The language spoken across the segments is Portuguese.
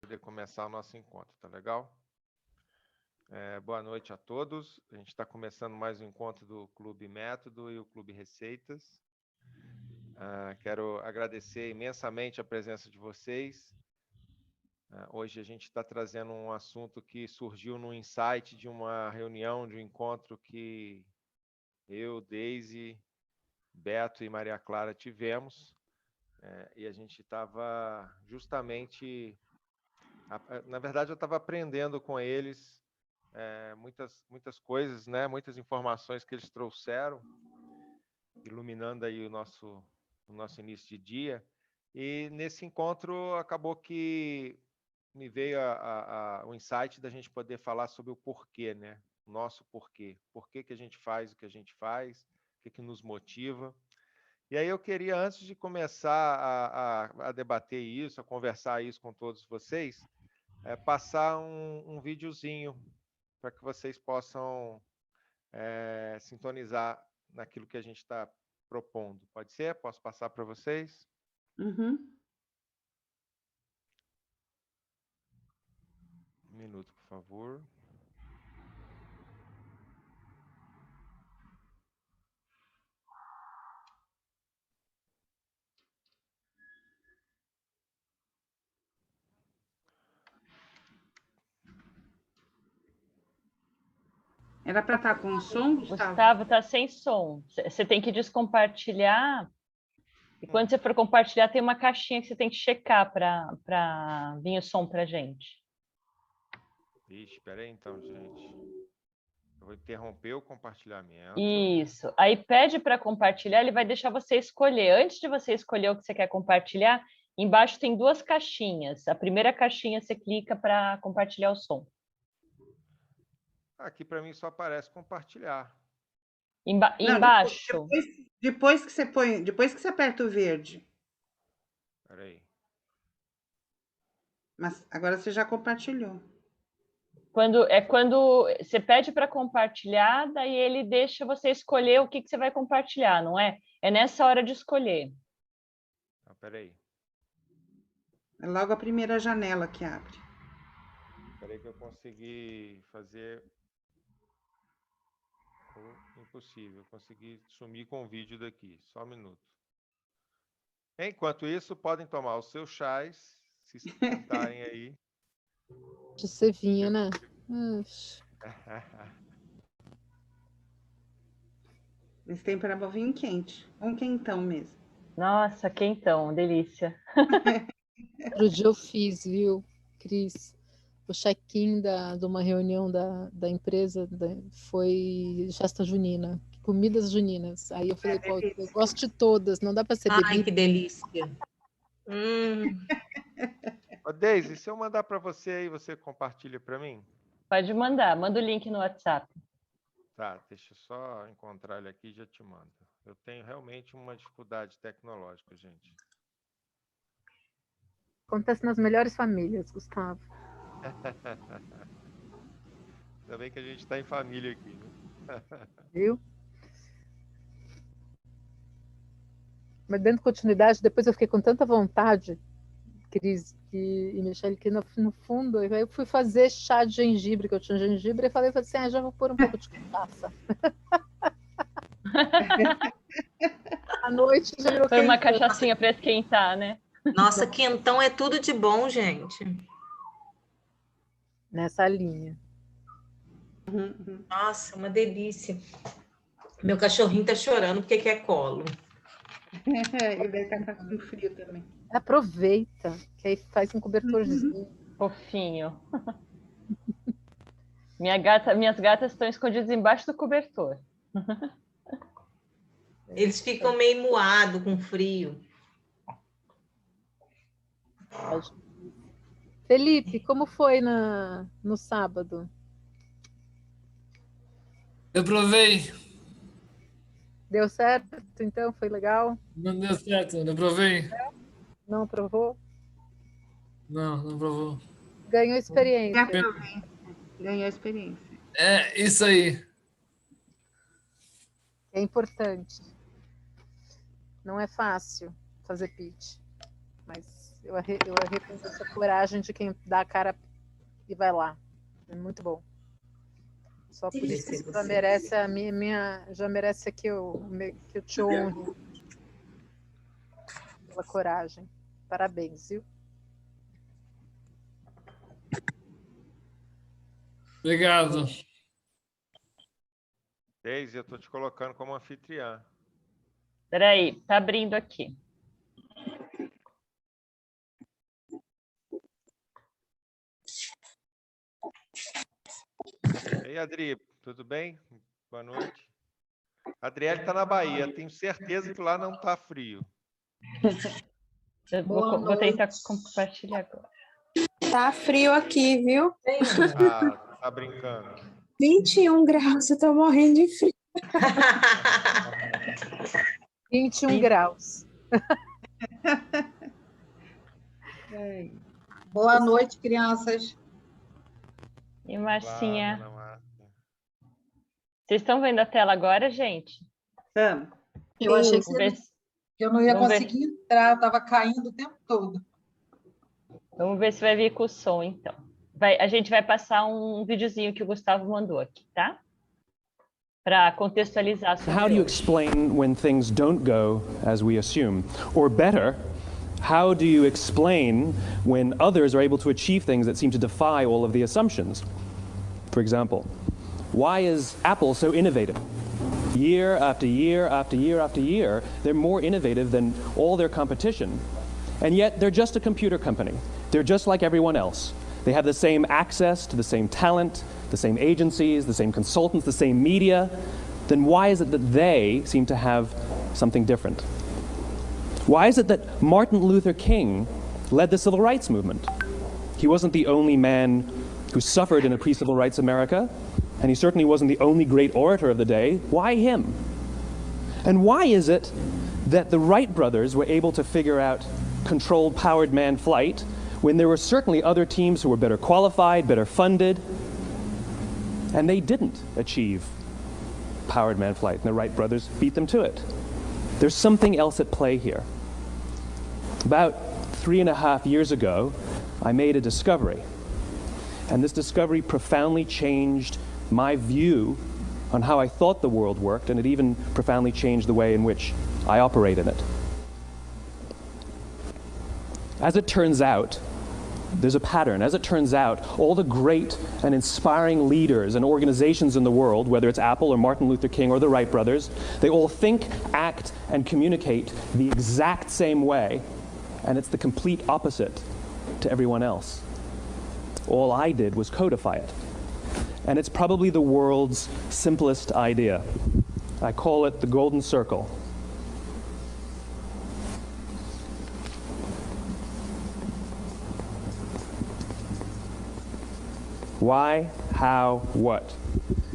Poder começar o nosso encontro, tá legal? Boa noite a todos. A gente está começando mais um encontro do Clube Método e o Clube Receitas. Quero agradecer imensamente a presença de vocês. Hoje a gente está trazendo um assunto que surgiu no insight de uma reunião, de um encontro que eu, Deise, Beto e Maria Clara tivemos. E a gente estava justamente... Na verdade, eu estava aprendendo com eles muitas coisas, né? Muitas informações que eles trouxeram, iluminando aí o nosso início de dia. E nesse encontro acabou que me veio o insight da gente poder falar sobre o porquê, né? O nosso porquê. Por que a gente faz o que a gente faz, o que nos motiva. E aí eu queria, antes de começar a debater isso, a conversar isso com todos vocês, passar um videozinho para que vocês possam sintonizar naquilo que a gente está propondo. Pode ser? Posso passar para vocês? Uhum. Um minuto, por favor. Era para estar com som, Gustavo? Gustavo, tá sem som. Você tem que descompartilhar. E quando você for compartilhar, tem uma caixinha que você tem que checar para vir o som para gente. Ixi, espera aí então, gente. Eu vou interromper o compartilhamento. Isso. Aí pede para compartilhar, ele vai deixar você escolher. Antes de você escolher o que você quer compartilhar, embaixo tem duas caixinhas. A primeira caixinha você clica para compartilhar o som. Aqui para mim só aparece compartilhar. Não, Embaixo. depois que você põe, depois que você aperta o verde. Espera aí. Mas agora você já compartilhou. Quando você pede para compartilhar, daí ele deixa você escolher o que você vai compartilhar, não é? É nessa hora de escolher. Espera aí. É logo a primeira janela que abre. Espera aí que eu consegui fazer o impossível. Eu consegui sumir com o vídeo daqui. Só um minuto. Enquanto isso, podem tomar os seus chás, se esquentarem aí. De cevinha, né? Eles têm para vinho quente. Um quentão mesmo. Nossa, quentão, delícia. Outro dia eu fiz, viu, Cris? O check-in de uma reunião da empresa foi festa junina, comidas juninas. Aí eu falei, pô, eu gosto de todas, não dá para ser bebida. Ai, que delícia. Ô, Deise, se eu mandar para você aí, você compartilha para mim? Pode mandar, manda o link no WhatsApp. Tá, deixa eu só encontrar ele aqui e já te mando. Eu tenho realmente uma dificuldade tecnológica, gente. Acontece nas melhores famílias, Gustavo. Ainda bem que a gente está em família aqui, né? Viu? Mas dando continuidade, depois eu fiquei com tanta vontade, Cris e Michele, que no fundo eu fui fazer chá de gengibre, que eu tinha gengibre, e falei assim, já vou pôr um pouco de cachaça. À noite já virou Foi uma cachaçinha para esquentar, né? Nossa, quentão é tudo de bom, gente. Nessa linha. Nossa, uma delícia. Meu cachorrinho tá chorando porque quer colo. Ele deve estar com frio também. Aproveita, que aí faz um cobertorzinho. Fofinho. Minhas gatas estão escondidas embaixo do cobertor. Eles ficam meio moados com frio. Felipe, como foi no sábado? Eu provei. Deu certo, então? Foi legal? Não deu certo, eu provei. Não aprovou? Não provou. Ganhou experiência. Ganhou experiência. É, isso aí. É importante. Não é fácil fazer pitch, mas Eu reconheço a coragem de quem dá a cara e vai lá. É muito bom. Só por isso que já merece a já merece que eu te honre pela coragem. Parabéns, viu? Obrigado. Deise, eu tô te colocando como anfitriã. Peraí, tá abrindo aqui. Ei, Adri, tudo bem? Boa noite. A Adriele está na Bahia, tenho certeza que lá não está frio. Eu vou tentar compartilhar agora. Tá frio aqui, viu? Ah, tá brincando. 21 graus, eu tô morrendo de frio. 21 graus. Boa noite, crianças. E Marcinha, Olá, dona Márcia. vocês estão vendo a tela agora, gente? Vamos. Eu achei que Vamos ver, eu não ia vamos ver. conseguir entrar, estava caindo o tempo todo. Vamos ver se vai vir com o som, então. A gente vai passar um videozinho que o Gustavo mandou aqui, tá? Para contextualizar sobre How do you hoje. explain when things don't go as we assume? Or better, how do you explain when others are able to achieve things that seem to defy all of the assumptions? For example, why is Apple so innovative? Year after year after year after year, they're more innovative than all their competition. And yet they're just a computer company. They're just like everyone else. They have the same access to the same talent, the same agencies, the same consultants, the same media. Then why is it that they seem to have something different? Why is it that Martin Luther King led the civil rights movement? He wasn't the only man who suffered in a pre-civil rights America, and he certainly wasn't the only great orator of the day. Why him? And why is it that the Wright brothers were able to figure out controlled powered manned flight when there were certainly other teams who were better qualified, better funded, and they didn't achieve powered manned flight, and the Wright brothers beat them to it? There's something else at play here. About 3.5 years ago, I made a discovery, and this discovery profoundly changed my view on how I thought the world worked, and it even profoundly changed the way in which I operate in it. As it turns out, there's a pattern. As it turns out, all the great and inspiring leaders and organizations in the world, whether it's Apple or Martin Luther King or the Wright brothers, they all think, act, and communicate the exact same way, and it's the complete opposite to everyone else. All I did was codify it. And it's probably the world's simplest idea. I call it the golden circle. Why, how, what?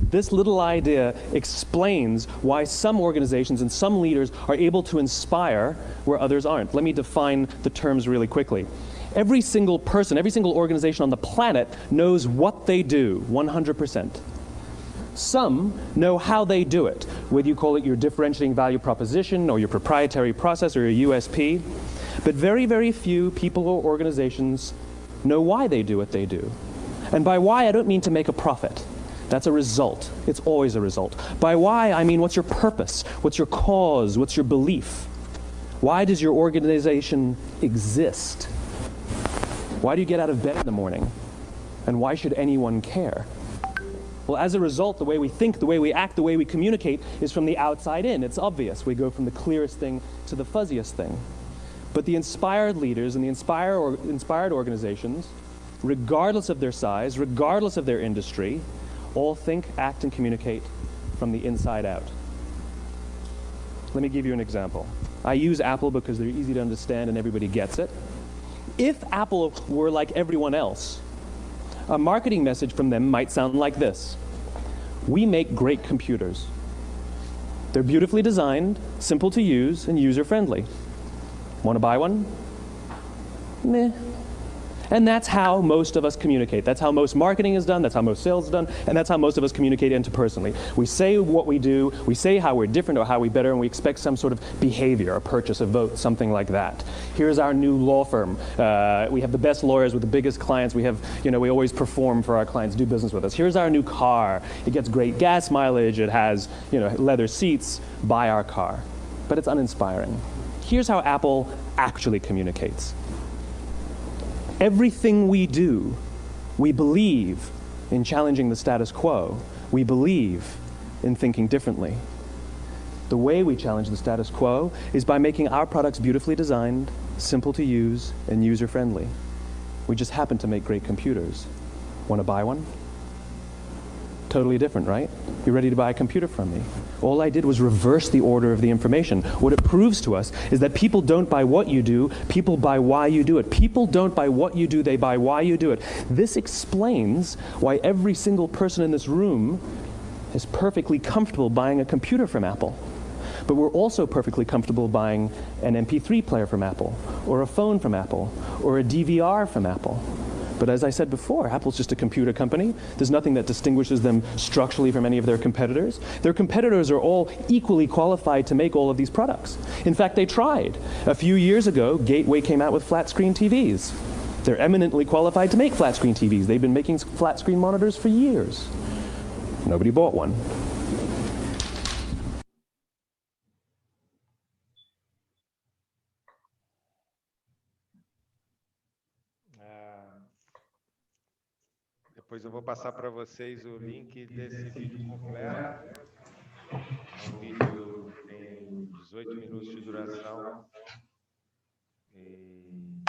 This little idea explains why some organizations and some leaders are able to inspire where others aren't. Let me define the terms really quickly. Every single person, every single organization on the planet knows what they do 100%. Some know how they do it, whether you call it your differentiating value proposition or your proprietary process or your USP. But very, very few people or organizations know why they do what they do. And by why, I don't mean to make a profit. That's a result. It's always a result. By why, I mean what's your purpose? What's your cause? What's your belief? Why does your organization exist? Why do you get out of bed in the morning? And why should anyone care? Well, as a result, the way we think, the way we act, the way we communicate is from the outside in. It's obvious. We go from the clearest thing to the fuzziest thing. But the inspired leaders and the inspired organizations, regardless of their size, regardless of their industry, all think, act, and communicate from the inside out. Let me give you an example. I use Apple because they're easy to understand and everybody gets it. If Apple were like everyone else, a marketing message from them might sound like this. We make great computers. They're beautifully designed, simple to use, and user-friendly. Want to buy one? Meh. And that's how most of us communicate. That's how most marketing is done, that's how most sales is done, and that's how most of us communicate interpersonally. We say what we do, we say how we're different or how we're better, and we expect some sort of behavior, a purchase, a vote, something like that. Here's our new law firm. We have the best lawyers with the biggest clients. We have, we always perform for our clients, do business with us. Here's our new car. It gets great gas mileage. It has, leather seats. Buy our car. But it's uninspiring. Here's how Apple actually communicates. Everything we do, we believe in challenging the status quo. We believe in thinking differently. The way we challenge the status quo is by making our products beautifully designed, simple to use, and user-friendly. We just happen to make great computers. Want to buy one? Totally different, right? You're ready to buy a computer from me. All I did was reverse the order of the information. What it proves to us is that people don't buy what you do, people buy why you do it. People don't buy what you do, they buy why you do it. This explains why every single person in this room is perfectly comfortable buying a computer from Apple. But we're also perfectly comfortable buying an MP3 player from Apple, or a phone from Apple, or a DVR from Apple. But as I said before, Apple's just a computer company. There's nothing that distinguishes them structurally from any of their competitors. Their competitors are all equally qualified to make all of these products. In fact, they tried. A few years ago, Gateway came out with flat screen TVs. They're eminently qualified to make flat screen TVs. They've been making flat screen monitors for years. Nobody bought one. Depois eu vou passar para vocês o link desse vídeo completo. É um vídeo que tem 18 minutos de duração e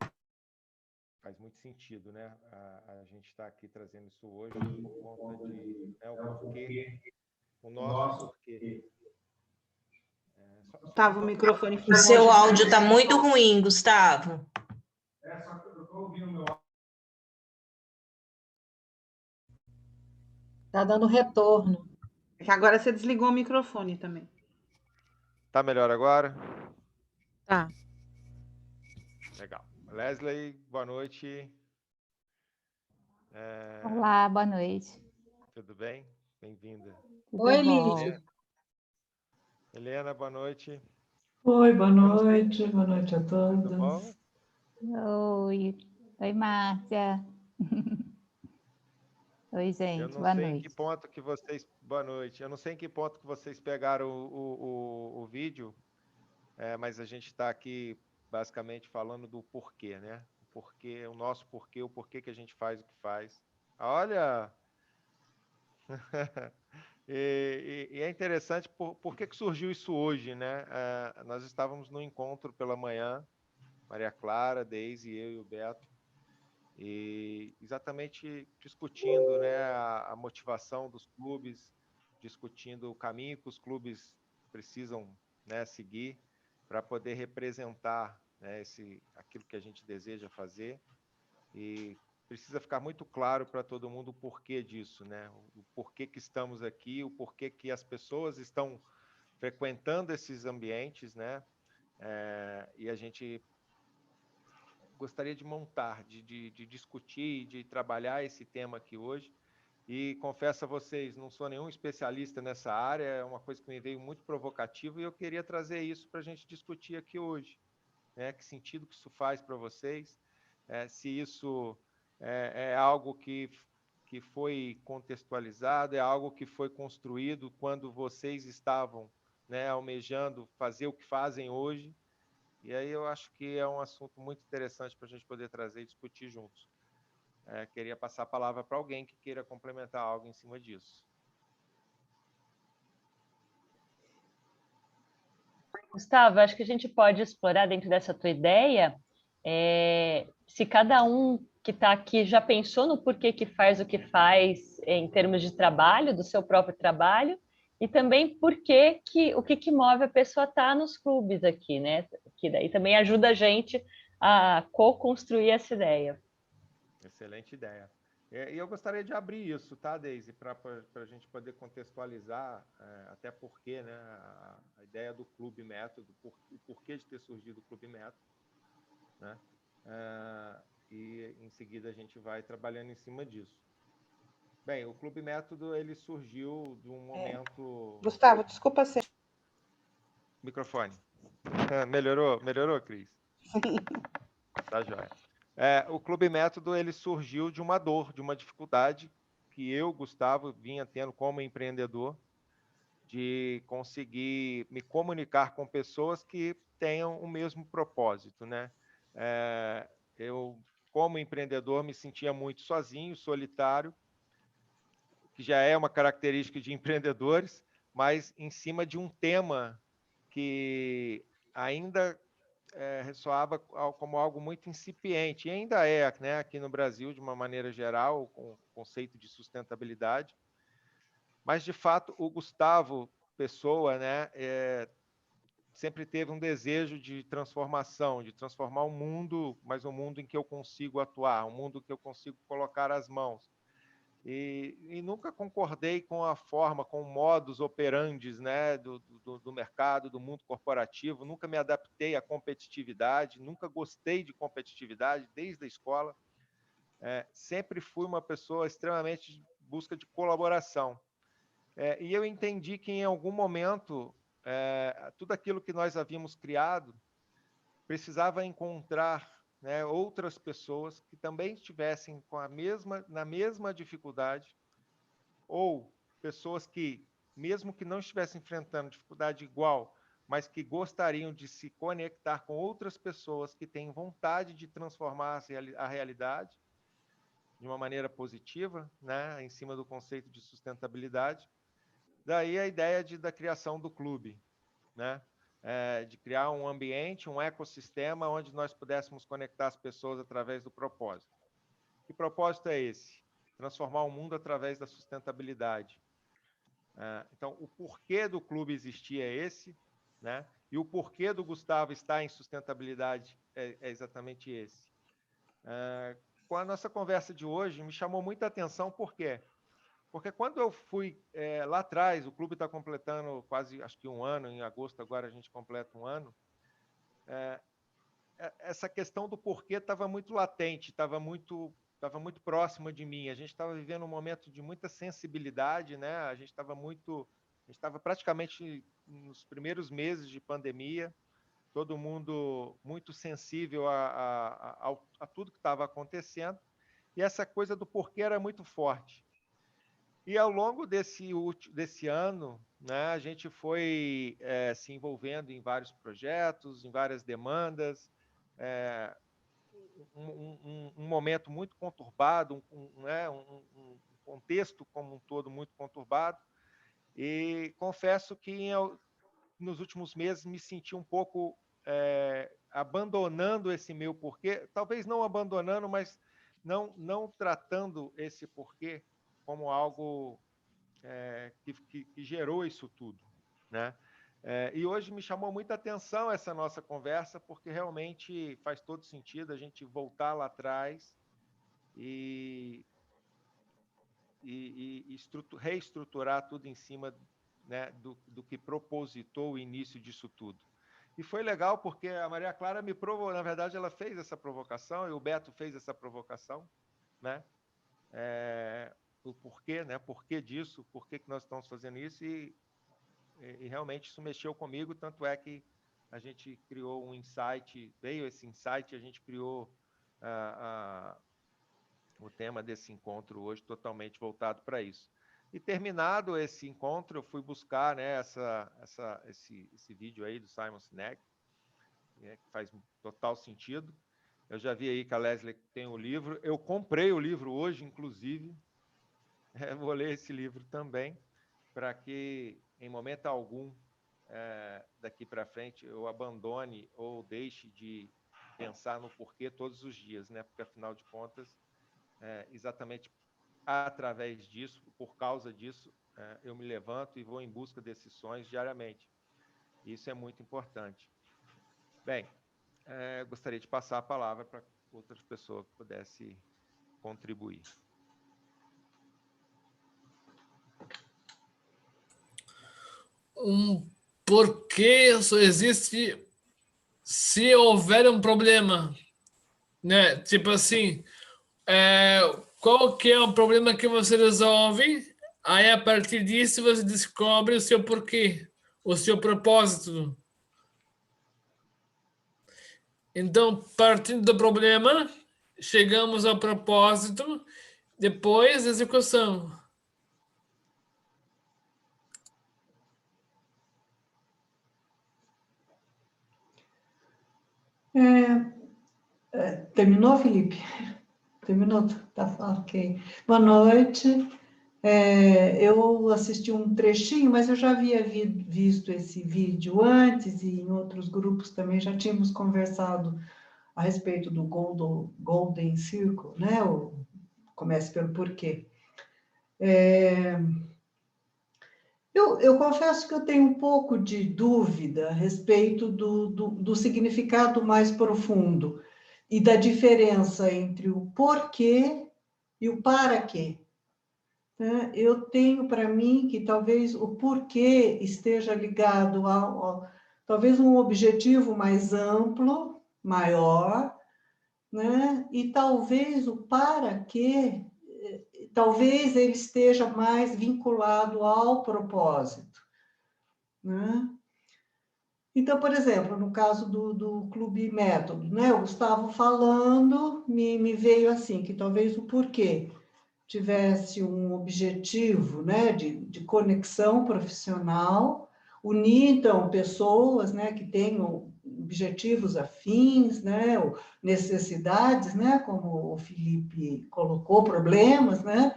faz muito sentido, né? A gente está aqui trazendo isso hoje por conta de o porquê, o nosso porquê. Gustavo, o microfone O ficou seu longe. áudio está muito ruim, Gustavo. Só que eu estou ouvindo meu áudio. Está dando retorno. É que agora você desligou o microfone também. Tá melhor agora? Tá. Legal. Leslie, boa noite. Olá, boa noite. Tudo bem? Bem-vinda. Tudo Oi, bom? Lídia. Helena, boa noite. Oi, boa noite a Tudo todos. bom? Oi, oi, Márcia. Oi, Eu gente, não boa sei em noite. que ponto que vocês... Boa noite. Eu não sei em que ponto que vocês pegaram o vídeo, mas a gente está aqui basicamente falando do porquê, né? O porquê, o nosso porquê, o porquê que a gente faz o que faz. Olha! E é interessante por que surgiu isso hoje, né? Nós estávamos no encontro pela manhã, Maria Clara, Deise, eu e o Beto, e exatamente discutindo, né, a motivação dos clubes, discutindo o caminho que os clubes precisam, né, seguir para poder representar, né, aquilo que a gente deseja fazer, e precisa ficar muito claro para todo mundo o porquê disso, né? O porquê que estamos aqui, o porquê que as pessoas estão frequentando esses ambientes, né? E a gente gostaria de montar, de discutir, de trabalhar esse tema aqui hoje. E confesso a vocês, não sou nenhum especialista nessa área, é uma coisa que me veio muito provocativa e eu queria trazer isso para a gente discutir aqui hoje, né? Que sentido que isso faz para vocês? Se isso é algo que foi contextualizado, é algo que foi construído quando vocês estavam, né, almejando fazer o que fazem hoje. E aí eu acho que é um assunto muito interessante para a gente poder trazer e discutir juntos. Queria passar a palavra para alguém que queira complementar algo em cima disso. Gustavo, acho que a gente pode explorar dentro dessa tua ideia, se cada um que está aqui já pensou no porquê que faz o que faz em termos de trabalho, do seu próprio trabalho, e também o que move a pessoa a estar nos clubes aqui, né? Que daí também ajuda a gente a co-construir essa ideia. Excelente ideia. E eu gostaria de abrir isso, tá, Deise, para a gente poder contextualizar, até porque, né, a ideia do Clube Método, o porquê de ter surgido o Clube Método, né? e em seguida a gente vai trabalhando em cima disso. Bem, o Clube Método ele surgiu de um momento... Gustavo, desculpa ser. Microfone. Melhorou, Cris? Tá joia. O Clube Método ele surgiu de uma dor, de uma dificuldade que eu, Gustavo, vinha tendo como empreendedor, de conseguir me comunicar com pessoas que tenham o mesmo propósito, né? Eu, como empreendedor, me sentia muito sozinho, solitário, que já é uma característica de empreendedores, mas em cima de um tema que ainda ressoava como algo muito incipiente, e ainda é, né, aqui no Brasil, de uma maneira geral, com o conceito de sustentabilidade. Mas, de fato, o Gustavo Pessoa, né, sempre teve um desejo de transformação, de transformar o mundo, mas um mundo em que eu consigo atuar, um mundo que eu consigo colocar as mãos. E nunca concordei com a forma, com o modus operandi, né, do mercado, do mundo corporativo, nunca me adaptei à competitividade, nunca gostei de competitividade desde a escola. Sempre fui uma pessoa extremamente em busca de colaboração. E eu entendi que em algum momento tudo aquilo que nós havíamos criado precisava encontrar, né, outras pessoas que também estivessem na mesma dificuldade, ou pessoas que, mesmo que não estivessem enfrentando dificuldade igual, mas que gostariam de se conectar com outras pessoas que têm vontade de transformar a realidade de uma maneira positiva, né, em cima do conceito de sustentabilidade. Daí a ideia da criação do clube, né? De criar um ambiente, um ecossistema onde nós pudéssemos conectar as pessoas através do propósito. Que propósito é esse? Transformar o mundo através da sustentabilidade. Então, o porquê do clube existir é esse, né? E o porquê do Gustavo estar em sustentabilidade é exatamente esse. Com a nossa conversa de hoje, me chamou muita atenção, por quê? Porque quando eu fui lá atrás, o clube está completando quase, acho que 1 ano, em agosto agora a gente completa 1 ano, essa questão do porquê estava muito latente, estava muito próxima de mim. A gente estava vivendo um momento de muita sensibilidade, né? A gente estava praticamente nos primeiros meses de pandemia, todo mundo muito sensível a tudo que estava acontecendo, e essa coisa do porquê era muito forte. E ao longo desse ano, né, a gente foi se envolvendo em vários projetos, em várias demandas, um momento muito conturbado, um contexto como um todo muito conturbado, e confesso que nos últimos meses me senti um pouco abandonando esse meu porquê, talvez não abandonando, mas não tratando esse porquê como algo que gerou isso tudo, né? E hoje me chamou muita atenção essa nossa conversa, porque realmente faz todo sentido a gente voltar lá atrás e reestruturar tudo em cima, né, do que propositou o início disso tudo. E foi legal porque a Maria Clara me provou, na verdade ela fez essa provocação, e o Beto fez essa provocação, né? O porquê, né? Porquê disso, porquê que nós estamos fazendo isso, e realmente isso mexeu comigo, tanto é que a gente criou um insight, veio esse insight, a gente criou o tema desse encontro hoje totalmente voltado para isso. E terminado esse encontro, eu fui buscar, né, esse vídeo aí do Simon Sinek, que faz total sentido. Eu já vi aí que a Leslie tem o livro, eu comprei o livro hoje, inclusive, vou ler esse livro também, para que, em momento algum, daqui para frente, eu abandone ou deixe de pensar no porquê todos os dias, né? Porque, afinal de contas, exatamente através disso, por causa disso, eu me levanto e vou em busca desses sonhos diariamente. Isso é muito importante. Bem, gostaria de passar a palavra para outras pessoas que pudessem contribuir. Um porquê só existe se houver um problema. né? Tipo assim, qual que é o problema que você resolve? Aí, a partir disso, você descobre o seu porquê, o seu propósito. Então, partindo do problema, chegamos ao propósito, depois execução. Terminou, Felipe? Terminou? Tá, ok. Boa noite. Eu assisti um trechinho, mas eu já havia visto esse vídeo antes e em outros grupos também já tínhamos conversado a respeito do Golden Circle, né? Comece pelo porquê. Eu confesso que eu tenho um pouco de dúvida a respeito do significado mais profundo e da diferença entre o porquê e o para quê. Né? Eu tenho para mim que talvez o porquê esteja ligado a talvez um objetivo mais amplo, maior, né? E talvez o para quê, talvez ele esteja mais vinculado ao propósito, né? Então, por exemplo, no caso do Clube Método, né? O Gustavo falando, me veio assim, que talvez o porquê tivesse um objetivo, né, de conexão profissional, unir, então, pessoas, né, que tenham objetivos afins, né, ou necessidades, né, como o Felipe colocou, problemas, né,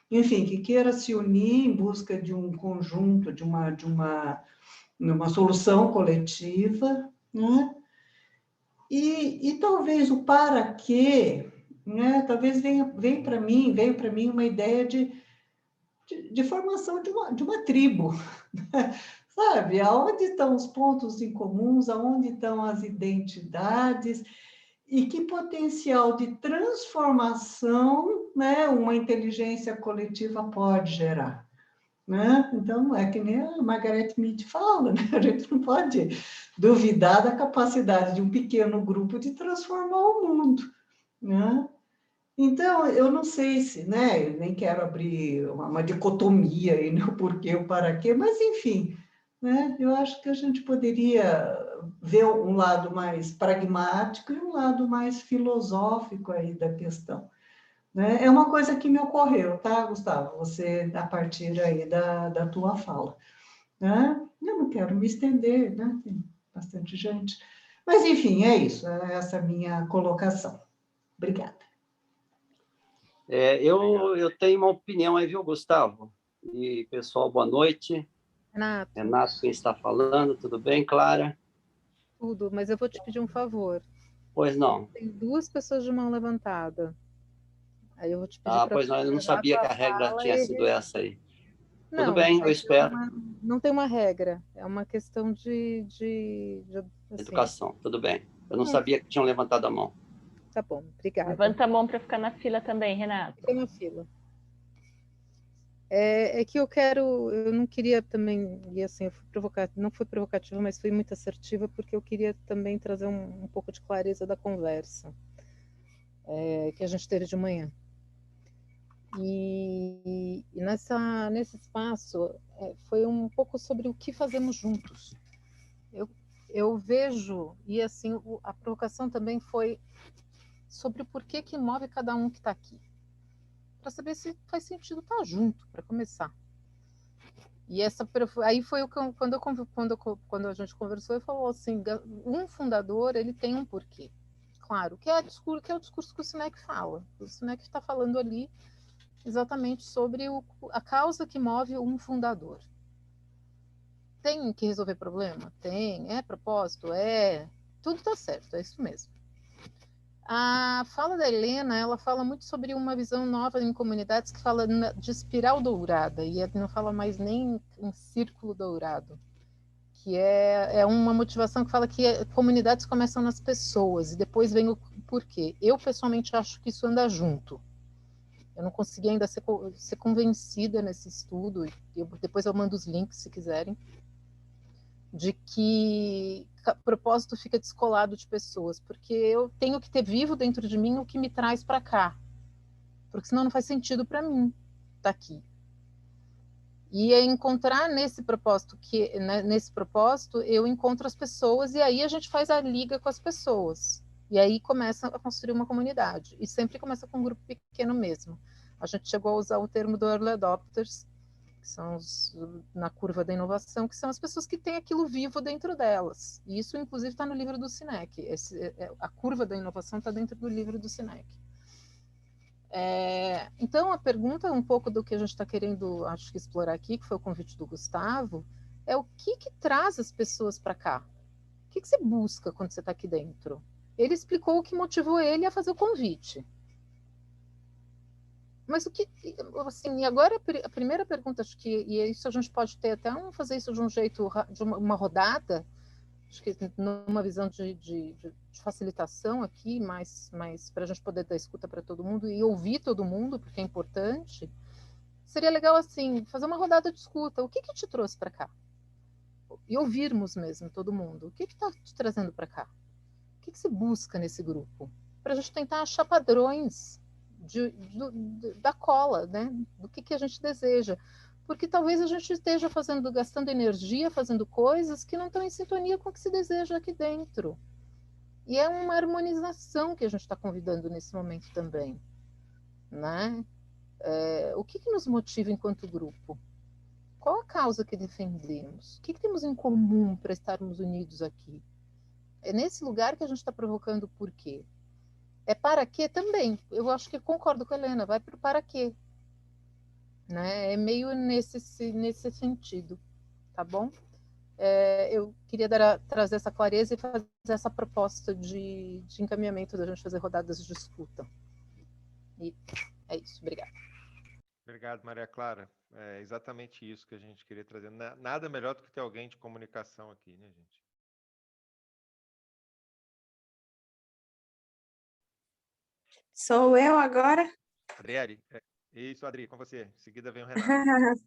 enfim, que queira se unir em busca de um conjunto, de uma solução coletiva, né, e talvez o para quê, né? Talvez veio para mim uma ideia de formação de uma tribo, sabe? Aonde estão os pontos em comuns, aonde estão as identidades e que potencial de transformação, né, uma inteligência coletiva pode gerar. Né? Então, é que nem a Margaret Mead fala, né? A gente não pode duvidar da capacidade de um pequeno grupo de transformar o mundo, né? Então, eu não sei se, né, eu nem quero abrir uma dicotomia aí, né, o porquê, o para quê, mas, enfim, né, eu acho que a gente poderia ver um lado mais pragmático e um lado mais filosófico aí da questão. Né? É uma coisa que me ocorreu, tá, Gustavo? Você, a partir aí da tua fala. Né? Eu não quero me estender, né? Tem bastante gente. Mas, enfim, é isso. É essa minha colocação. Obrigada. Eu tenho uma opinião aí, viu, Gustavo? E, pessoal, boa noite. Renato, quem está falando? Tudo bem, Clara? Tudo, mas eu vou te pedir um favor. Pois não. Tem 2 pessoas de mão levantada. Aí eu vou te pedir pois não, eu não sabia que a regra tinha sido essa aí. Não, tudo bem, eu espero. Não tem uma regra, é uma questão de assim. Educação, tudo bem. Eu não sabia que tinham levantado a mão. Tá bom, obrigada. Levanta a mão para ficar na fila também, Renato. Fica na fila. É que eu não queria também, e assim, não fui provocativa, mas fui muito assertiva, porque eu queria também trazer um pouco de clareza da conversa que a gente teve de manhã. E nesse espaço foi um pouco sobre o que fazemos juntos. Eu vejo, e assim, a provocação também foi sobre o porquê que move cada um que está aqui. Para saber se faz sentido estar junto, para começar. E aí foi quando a gente conversou, ele falou assim, um fundador, ele tem um porquê. Claro, que é o discurso que o Sinek fala. O Sinek está falando ali exatamente sobre a causa que move um fundador. Tem que resolver problema? Tem. É propósito? É. Tudo está certo, é isso mesmo. A fala da Helena, ela fala muito sobre uma visão nova em comunidades que fala de espiral dourada, e não fala mais nem em círculo dourado, que é uma motivação que fala que comunidades começam nas pessoas, e depois vem o porquê. Eu, pessoalmente, acho que isso anda junto. Eu não consegui ainda ser convencida nesse estudo, depois eu mando os links, se quiserem. de que propósito fica descolado de pessoas, porque eu tenho que ter vivo dentro de mim o que me traz para cá, porque senão não faz sentido para mim estar aqui. E é encontrar nesse propósito, nesse propósito eu encontro as pessoas e aí a gente faz a liga com as pessoas. E aí começa a construir uma comunidade. E sempre começa com um grupo pequeno mesmo. A gente chegou a usar o termo do early adopters, que são na curva da inovação, que são as pessoas que têm aquilo vivo dentro delas. E isso, inclusive, está no livro do Sinek. A curva da inovação está dentro do livro do Sinek. Então, a pergunta, um pouco do que a gente está querendo, acho que explorar aqui, que foi o convite do Gustavo, é o que traz as pessoas para cá? O que você busca quando você está aqui dentro? Ele explicou o que motivou ele a fazer o convite. Mas o que, assim, e agora a primeira pergunta, acho que, e isso a gente pode ter até fazer isso de um jeito, de uma rodada, acho que numa visão de facilitação aqui, mas para a gente poder dar escuta para todo mundo e ouvir todo mundo, porque é importante, seria legal, assim, fazer uma rodada de escuta. O que te trouxe para cá? E ouvirmos mesmo todo mundo. O que está te trazendo para cá? O que você busca nesse grupo? Para a gente tentar achar padrões da cola, né? Do que a gente deseja. Porque talvez a gente esteja gastando energia, fazendo coisas que não estão em sintonia com o que se deseja aqui dentro. E é uma harmonização que a gente está convidando nesse momento também, né? O que nos motiva enquanto grupo? Qual a causa que defendemos? O que temos em comum para estarmos unidos aqui? É nesse lugar que a gente está provocando o porquê. É para quê também. Eu acho que concordo com a Helena, vai para o para quê. Né? É meio nesse sentido, tá bom? Eu queria trazer essa clareza e fazer essa proposta de encaminhamento da gente fazer rodadas de escuta. E é isso, obrigada. Obrigado, Maria Clara. É exatamente isso que a gente queria trazer. Nada melhor do que ter alguém de comunicação aqui, né, gente? Sou eu agora? Adriele, isso, Adri, com você. Em seguida vem o Renato.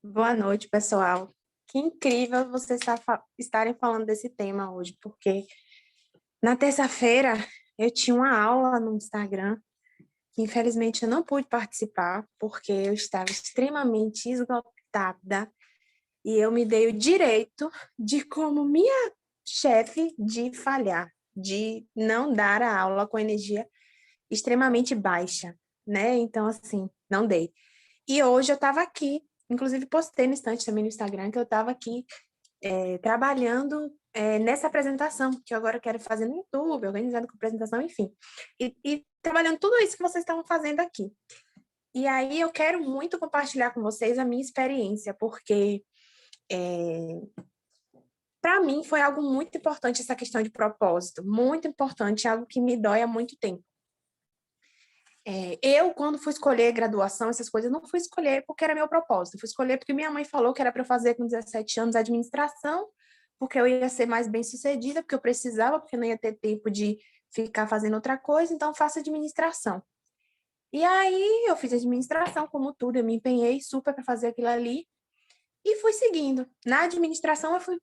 Boa noite, pessoal. Que incrível vocês estarem falando desse tema hoje, porque na terça-feira eu tinha uma aula no Instagram que infelizmente eu não pude participar porque eu estava extremamente esgotada e eu me dei o direito de, como minha chefe, de falhar, de não dar a aula com energia extremamente baixa, né? Então, assim, não dei. E hoje eu estava aqui, inclusive postei no instante também no Instagram, que eu estava aqui trabalhando nessa apresentação, que eu agora quero fazer no YouTube, organizando com apresentação, enfim. E trabalhando tudo isso que vocês estavam fazendo aqui. E aí eu quero muito compartilhar com vocês a minha experiência, porque para mim foi algo muito importante essa questão de propósito, muito importante, algo que me dói há muito tempo. Eu, quando fui escolher graduação, essas coisas, não fui escolher porque era meu propósito, fui escolher porque minha mãe falou que era para eu fazer com 17 anos administração, porque eu ia ser mais bem-sucedida, porque eu precisava, porque não ia ter tempo de ficar fazendo outra coisa, então faço administração. E aí eu fiz administração, como tudo, eu me empenhei super para fazer aquilo ali e fui seguindo. Na administração eu fui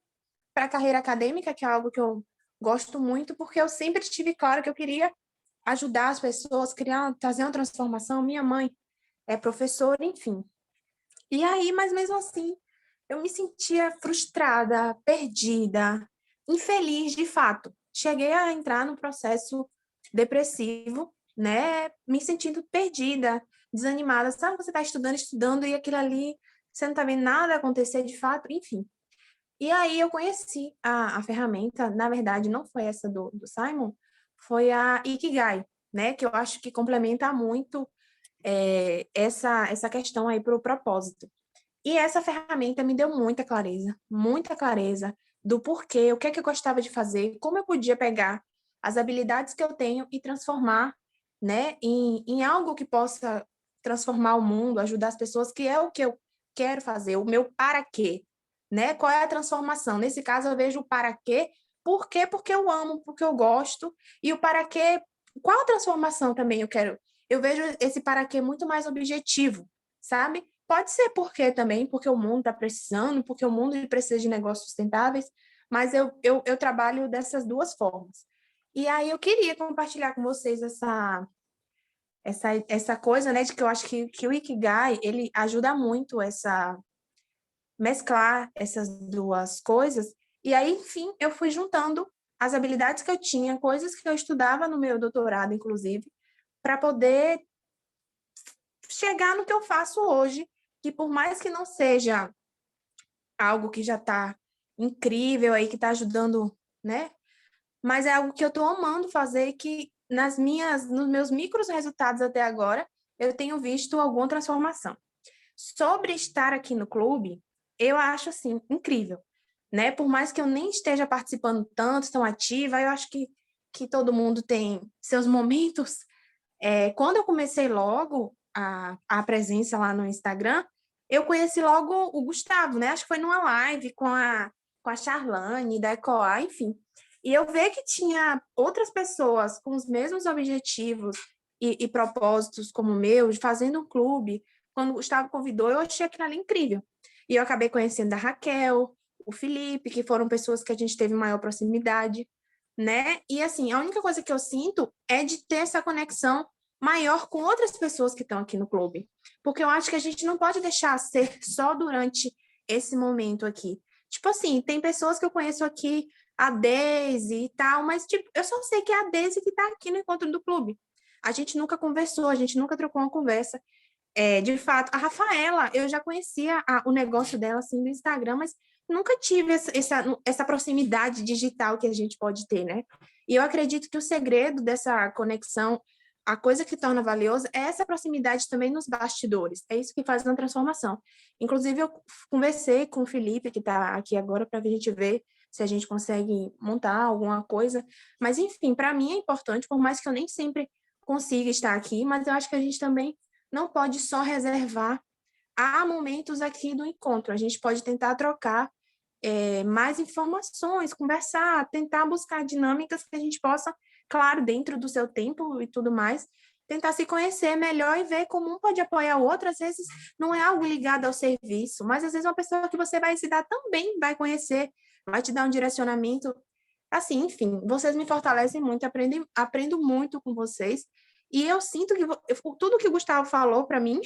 para a carreira acadêmica, que é algo que eu gosto muito, porque eu sempre tive claro que eu queria ajudar as pessoas, trazer uma transformação. Minha mãe é professora, enfim. E aí, mas mesmo assim, eu me sentia frustrada, perdida, infeliz, de fato. Cheguei a entrar num processo depressivo, né? Me sentindo perdida, desanimada. Sabe, você está estudando, e aquilo ali, você não está vendo nada acontecer de fato, enfim. E aí eu conheci a ferramenta, na verdade, não foi essa do Simon, foi a Ikigai, né? Que eu acho que complementa muito essa questão aí para o propósito. E essa ferramenta me deu muita clareza do porquê, o que é que eu gostava de fazer, como eu podia pegar as habilidades que eu tenho e transformar, né, em algo que possa transformar o mundo, ajudar as pessoas, que é o que eu quero fazer, o meu para quê, né? Qual é a transformação? Nesse caso, eu vejo o para quê. Por quê? Porque eu amo, porque eu gosto. E o para quê, qual transformação também eu quero? Eu vejo esse para quê muito mais objetivo, sabe? Pode ser porque também, porque o mundo está precisando, porque o mundo precisa de negócios sustentáveis, mas eu trabalho dessas duas formas. E aí eu queria compartilhar com vocês essa coisa, né, de que eu acho que o Ikigai, ele ajuda muito mesclar essas duas coisas. E aí, enfim, eu fui juntando as habilidades que eu tinha, coisas que eu estudava no meu doutorado, inclusive, para poder chegar no que eu faço hoje, que por mais que não seja algo que já está incrível aí, que está ajudando, né? Mas é algo que eu estou amando fazer e que nos meus micros resultados até agora, eu tenho visto alguma transformação. Sobre estar aqui no clube, eu acho, assim, incrível, né? Por mais que eu nem esteja participando tanto, tão ativa, eu acho que todo mundo tem seus momentos. Quando eu comecei logo a presença lá no Instagram, eu conheci logo o Gustavo, né? Acho que foi numa live com a Charlane, da Ecoa, enfim. E eu vi que tinha outras pessoas com os mesmos objetivos e propósitos como o meu, fazendo um clube. Quando o Gustavo convidou, eu achei aquilo ali incrível. E eu acabei conhecendo a Raquel, o Felipe, que foram pessoas que a gente teve maior proximidade, né? E assim, a única coisa que eu sinto é de ter essa conexão maior com outras pessoas que estão aqui no clube. Porque eu acho que a gente não pode deixar ser só durante esse momento aqui. Tipo assim, tem pessoas que eu conheço aqui, a Deise e tal, mas tipo, eu só sei que é a Deise que está aqui no encontro do clube. A gente nunca conversou, a gente nunca trocou uma conversa. De fato, a Rafaela, eu já conhecia o negócio dela assim no Instagram, mas nunca tive essa proximidade digital que a gente pode ter, né? E eu acredito que o segredo dessa conexão, a coisa que torna valiosa, é essa proximidade também nos bastidores. É isso que faz uma transformação. Inclusive, eu conversei com o Felipe, que está aqui agora, para a gente ver se a gente consegue montar alguma coisa. Mas, enfim, para mim é importante, por mais que eu nem sempre consiga estar aqui, mas eu acho que a gente também não pode só reservar a momentos aqui do encontro. A gente pode tentar trocar mais informações, conversar, tentar buscar dinâmicas que a gente possa, claro, dentro do seu tempo e tudo mais, tentar se conhecer melhor e ver como um pode apoiar o outro. Às vezes não é algo ligado ao serviço, mas às vezes é uma pessoa que você vai se dar também, vai conhecer, vai te dar um direcionamento. Assim, enfim, vocês me fortalecem muito, aprendo muito com vocês. E eu sinto que tudo que o Gustavo falou para mim,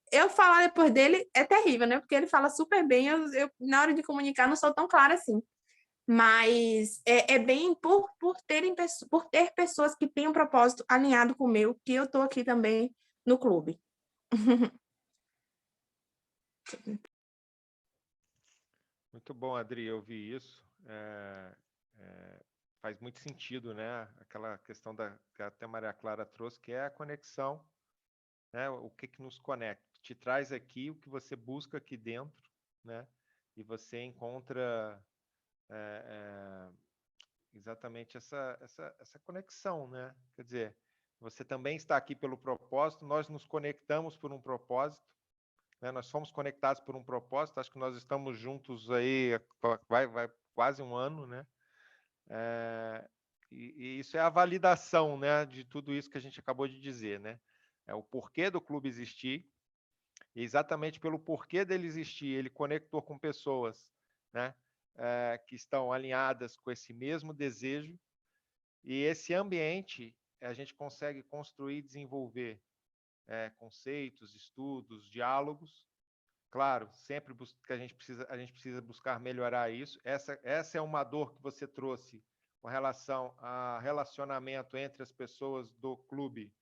eu falar depois dele é terrível, né? Porque ele fala super bem, eu na hora de comunicar não sou tão clara assim. Mas é bem por ter pessoas que têm um propósito alinhado com o meu, que eu estou aqui também no clube. Muito bom, Adri, eu vi isso. Faz muito sentido, né? Aquela questão que até a Maria Clara trouxe, que é a conexão, né? O que nos conecta. Te traz aqui o que você busca aqui dentro, né? E você encontra exatamente essa conexão, né? Quer dizer, você também está aqui pelo propósito, nós nos conectamos por um propósito, né? Nós somos conectados por um propósito, acho que nós estamos juntos aí, vai quase um ano, né? E isso é a validação, né, de tudo isso que a gente acabou de dizer, né? É o porquê do clube existir, e exatamente pelo porquê dele existir, ele conectou com pessoas, né, que estão alinhadas com esse mesmo desejo, e esse ambiente a gente consegue construir e desenvolver conceitos, estudos, diálogos. Claro, sempre que a gente precisa buscar melhorar isso. Essa é uma dor que você trouxe com relação a relacionamento entre as pessoas do clube.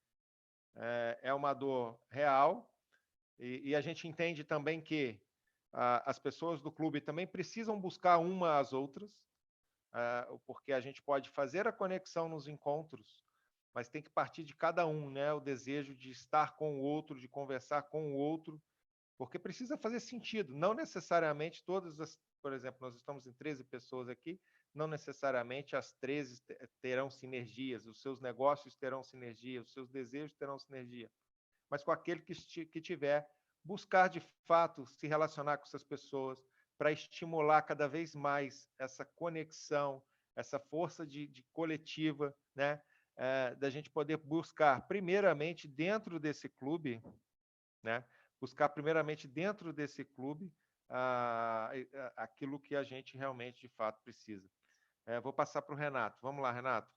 É uma dor real, e a gente entende também que as pessoas do clube também precisam buscar uma às outras, porque a gente pode fazer a conexão nos encontros, mas tem que partir de cada um, né? O desejo de estar com o outro, de conversar com o outro, porque precisa fazer sentido. Não necessariamente por exemplo, nós estamos em 13 pessoas aqui, não necessariamente as 13 terão sinergias, os seus negócios terão sinergia, os seus desejos terão sinergia, mas com aquele que tiver, buscar de fato se relacionar com essas pessoas para estimular cada vez mais essa conexão, essa força de coletiva, né? Da gente poder buscar, primeiramente, dentro desse clube, né? buscar primeiramente dentro desse clube aquilo que a gente realmente, de fato, precisa. Vou passar para o Renato. Vamos lá, Renato.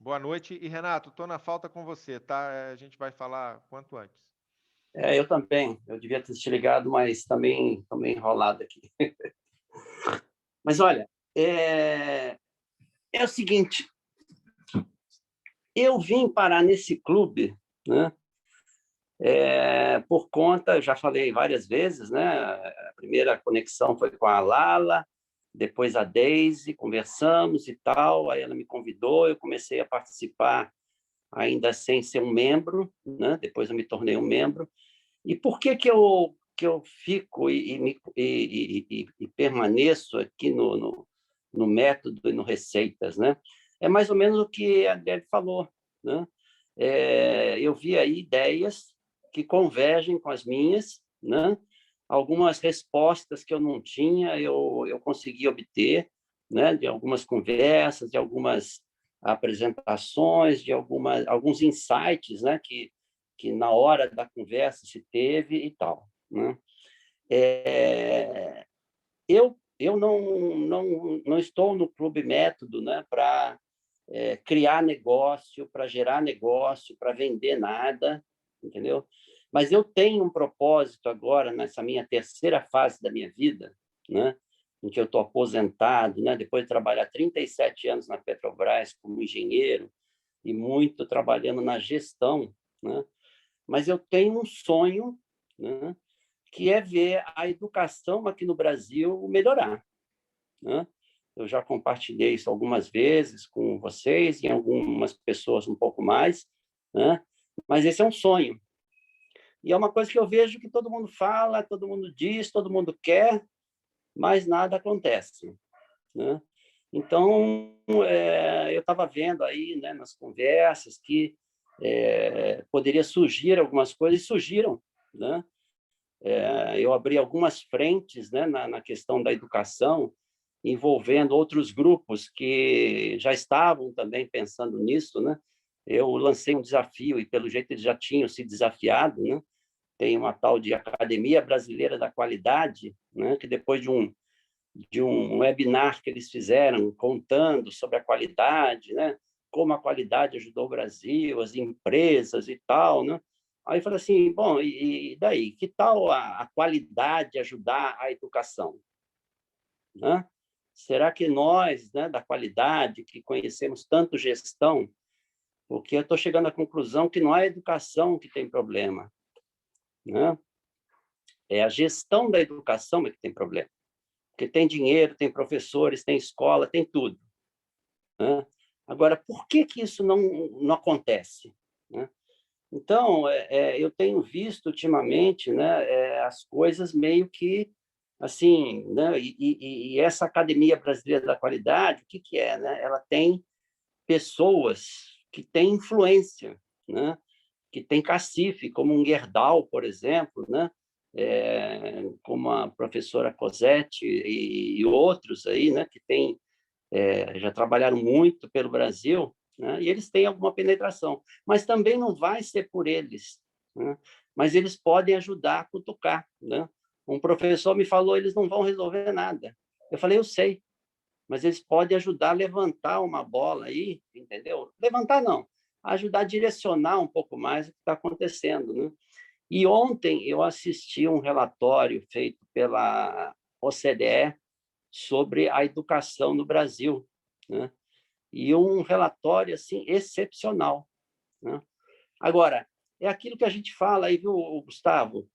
Boa noite. E, Renato, estou na falta com você, tá? A gente vai falar quanto antes. Eu também. Eu devia ter te ligado, mas também estou meio enrolado aqui. Mas, olha, é o seguinte, eu vim parar nesse clube, né, por conta, eu já falei várias vezes, né, a primeira conexão foi com a Lala, depois a Daisy, conversamos e tal, aí ela me convidou, eu comecei a participar ainda sem ser um membro, né, depois eu me tornei um membro. E por que eu fico e permaneço aqui no método e no Receitas, né? É mais ou menos o que a Deb falou, né? Eu vi aí ideias que convergem com as minhas, né? Algumas respostas que eu não tinha, eu consegui obter, né? De algumas conversas, de algumas apresentações, de alguns insights, né? Que na hora da conversa se teve e tal, né? Eu não estou no Clube Método, né, para criar negócio, para gerar negócio, para vender nada, entendeu? Mas eu tenho um propósito agora, nessa minha terceira fase da minha vida, né, em que eu estou aposentado, né, depois de trabalhar 37 anos na Petrobras como engenheiro e muito trabalhando na gestão, né, mas eu tenho um sonho, né, que é ver a educação aqui no Brasil melhorar, né? Eu já compartilhei isso algumas vezes com vocês e algumas pessoas um pouco mais, né? Mas esse é um sonho. E é uma coisa que eu vejo que todo mundo fala, todo mundo diz, todo mundo quer, mas nada acontece, né? Então, eu estava vendo aí, né, nas conversas que poderia surgir algumas coisas, e surgiram, né? Eu abri algumas frentes, né, na questão da educação, envolvendo outros grupos que já estavam também pensando nisso, né? Eu lancei um desafio, e pelo jeito eles já tinham se desafiado, né? Tem uma tal de Academia Brasileira da Qualidade, né, que depois de um webinar que eles fizeram contando sobre a qualidade, né, como a qualidade ajudou o Brasil, as empresas e tal, né? Aí eu falei assim, bom, e daí? Que tal a qualidade ajudar a educação? Né? Será que nós, né, da qualidade, que conhecemos tanto gestão, porque eu estou chegando à conclusão que não é a educação que tem problema, né? É a gestão da educação que tem problema. Porque tem dinheiro, tem professores, tem escola, tem tudo, né? Agora, por que isso não acontece, né? Então, eu tenho visto ultimamente, né, as coisas meio que assim, né, e essa Academia Brasileira da Qualidade, o que é, né? Ela tem pessoas que têm influência, né, que tem cacife, como um Gerdau, por exemplo, né, como a professora Cosette e outros aí, né, que já trabalharam muito pelo Brasil, né, e eles têm alguma penetração, mas também não vai ser por eles, né, mas eles podem ajudar a cutucar, né? Um professor me falou, eles não vão resolver nada. Eu falei, eu sei, mas eles podem ajudar a levantar uma bola aí, entendeu? Levantar não, ajudar a direcionar um pouco mais o que está acontecendo, né? E ontem eu assisti um relatório feito pela OCDE sobre a educação no Brasil, né? E um relatório assim excepcional, né? Agora, é aquilo que a gente fala aí, viu, Gustavo?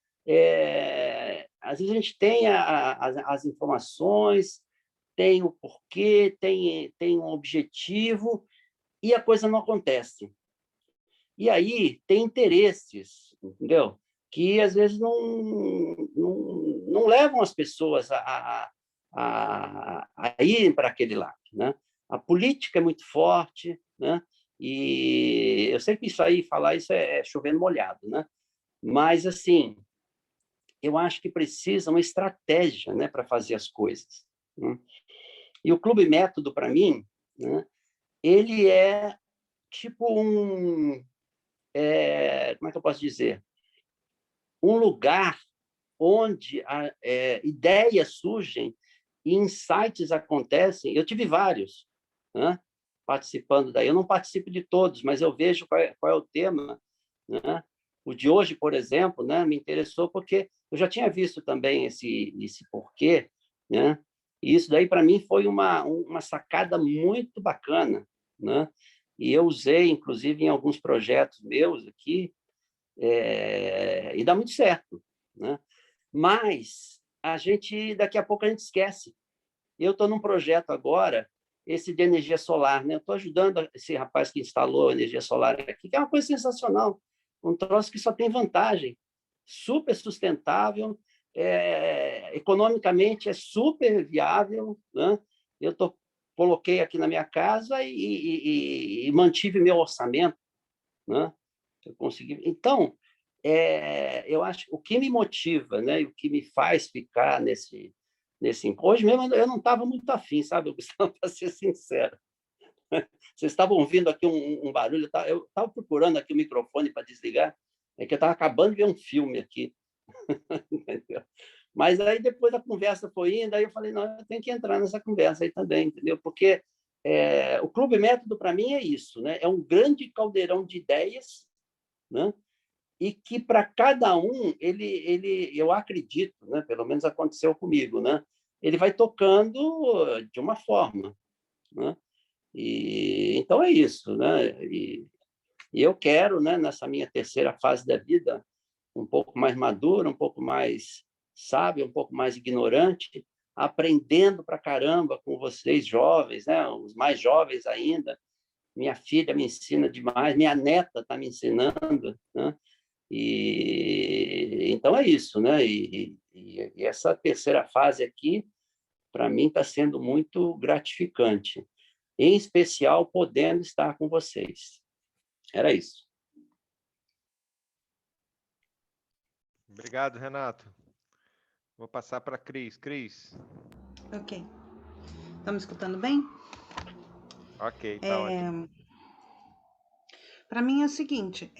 Às vezes a gente tem as informações, tem o porquê, tem um objetivo, e a coisa não acontece. E aí tem interesses, entendeu? Que às vezes não levam as pessoas a irem para aquele lado, né? A política é muito forte, né? E eu sempre falar isso é chovendo molhado, né? Mas, assim, eu acho que precisa uma estratégia, né, para fazer as coisas, né? E o Clube Método, para mim, né, ele é tipo como é que eu posso dizer? Um lugar onde ideias surgem e insights acontecem. Eu tive vários, né, participando daí. Eu não participo de todos, mas eu vejo qual é o tema, né? O de hoje, por exemplo, né, me interessou porque eu já tinha visto também esse porquê, né? E isso daí, para mim, foi uma sacada muito bacana, né? E eu usei, inclusive, em alguns projetos meus aqui, e dá muito certo, né? Mas daqui a pouco a gente esquece. Eu estou num projeto agora, esse de energia solar, né? Eu estou ajudando esse rapaz que instalou energia solar aqui, que é uma coisa sensacional, um troço que só tem vantagem, super sustentável, economicamente é super viável, né? Eu coloquei aqui na minha casa e mantive meu orçamento, né? Eu consegui. Então, eu acho o que me motiva, né, e o que me faz ficar nesse hoje mesmo eu não estava muito afim, sabe, Gustavo, para ser sincero. Vocês estavam ouvindo aqui um barulho, eu estava procurando aqui o microfone para desligar, é que eu estava acabando de ver um filme aqui. Mas aí depois a conversa foi indo, aí eu falei, não, eu tenho que entrar nessa conversa aí também, entendeu? Porque o Clube Método, para mim, é isso, né? É um grande caldeirão de ideias, né? E que para cada um, eu acredito, né? Pelo menos aconteceu comigo, né? Ele vai tocando de uma forma, né? E então é isso, né? E eu quero, né, nessa minha terceira fase da vida, um pouco mais madura, um pouco mais sábio, um pouco mais ignorante, aprendendo para caramba com vocês jovens, né? Os mais jovens ainda. Minha filha me ensina demais, minha neta está me ensinando, né? E então é isso, né? E essa terceira fase aqui, para mim, está sendo muito gratificante, em especial podendo estar com vocês. Era isso. Obrigado, Renato. Vou passar para a Cris. Cris. Ok. Estão me escutando bem? Ok, tá ótimo. Para mim é o seguinte,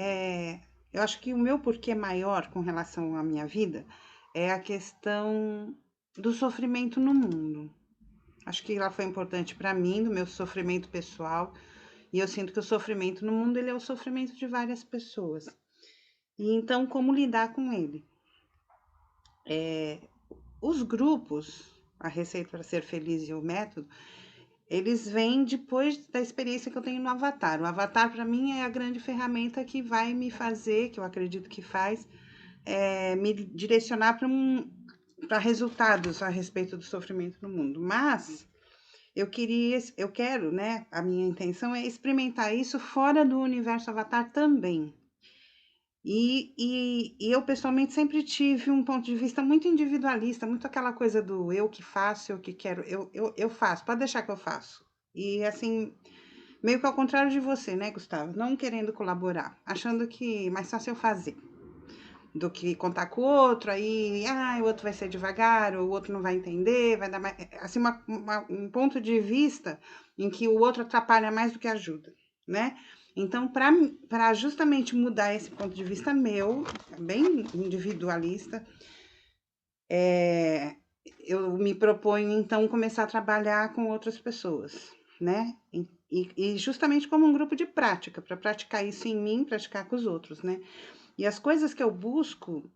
eu acho que o meu porquê maior com relação à minha vida é a questão do sofrimento no mundo. Acho que ela foi importante para mim, do meu sofrimento pessoal, e eu sinto que o sofrimento no mundo ele é o sofrimento de várias pessoas. E então, como lidar com ele? Os grupos, a Receita para Ser Feliz e o Método, eles vêm depois da experiência que eu tenho no Avatar. O Avatar, para mim, é a grande ferramenta que vai me fazer, que eu acredito que faz, me direcionar para resultados a respeito do sofrimento no mundo. Mas eu quero, né? A minha intenção é experimentar isso fora do universo Avatar também. E eu, pessoalmente, sempre tive um ponto de vista muito individualista, muito aquela coisa do eu que faço, eu que quero, eu faço, pode deixar que eu faço. E, assim, meio que ao contrário de você, né, Gustavo? Não querendo colaborar, achando que mais fácil eu fazer do que contar com o outro, aí, o outro vai ser devagar, ou o outro não vai entender, vai dar mais... Assim, um ponto de vista em que o outro atrapalha mais do que ajuda, né? Então, para justamente mudar esse ponto de vista meu, bem individualista, eu me proponho, então, começar a trabalhar com outras pessoas, né? E justamente como um grupo de prática, para praticar isso em mim, praticar com os outros, né? E as coisas que eu busco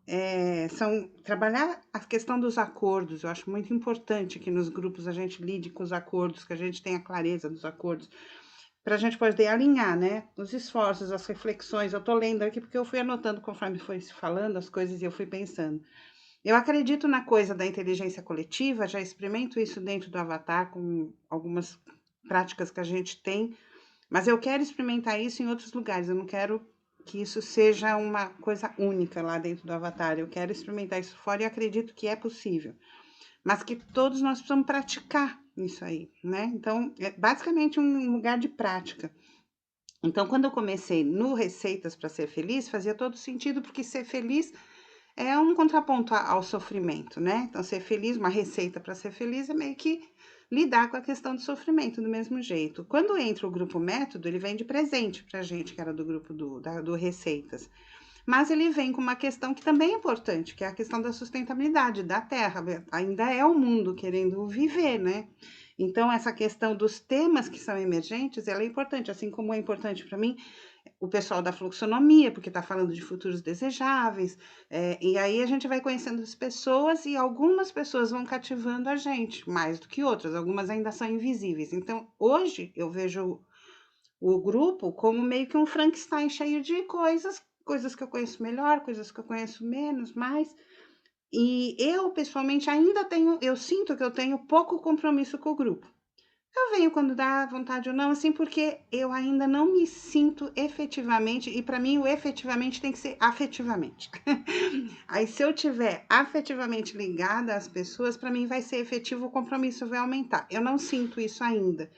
são trabalhar a questão dos acordos. Eu acho muito importante que nos grupos a gente lide com os acordos, que a gente tenha clareza dos acordos, para a gente poder alinhar, né, os esforços, as reflexões. Eu estou lendo aqui porque eu fui anotando conforme foi se falando as coisas e eu fui pensando. Eu acredito na coisa da inteligência coletiva, já experimento isso dentro do Avatar com algumas práticas que a gente tem, mas eu quero experimentar isso em outros lugares. Eu não quero que isso seja uma coisa única lá dentro do Avatar. Eu quero experimentar isso fora e acredito que é possível. Mas que todos nós precisamos praticar isso aí, né? Então, é basicamente um lugar de prática. Então, quando eu comecei no Receitas para Ser Feliz, fazia todo sentido, porque ser feliz é um contraponto ao sofrimento, né? Então, ser feliz, uma receita para ser feliz é meio que lidar com a questão do sofrimento do mesmo jeito. Quando entra o grupo Método, ele vem de presente para a gente, que era do grupo do Receitas. mas ele vem com uma questão que também é importante, que é a questão da sustentabilidade da terra. Ainda é o mundo querendo viver, né? Então, essa questão dos temas que são emergentes, ela é importante, assim como é importante para mim o pessoal da fluxonomia, porque está falando de futuros desejáveis, e aí a gente vai conhecendo as pessoas e algumas pessoas vão cativando a gente, mais do que outras, algumas ainda são invisíveis. Então, hoje eu vejo o grupo como meio que um Frankenstein cheio de coisas que eu conheço melhor, coisas que eu conheço menos, mais. E eu, pessoalmente, eu sinto que eu tenho pouco compromisso com o grupo. Eu venho quando dá vontade ou não, assim, porque eu ainda não me sinto efetivamente, e para mim o efetivamente tem que ser afetivamente. Aí se eu tiver afetivamente ligada às pessoas, para mim vai ser efetivo, o compromisso vai aumentar. Eu não sinto isso ainda.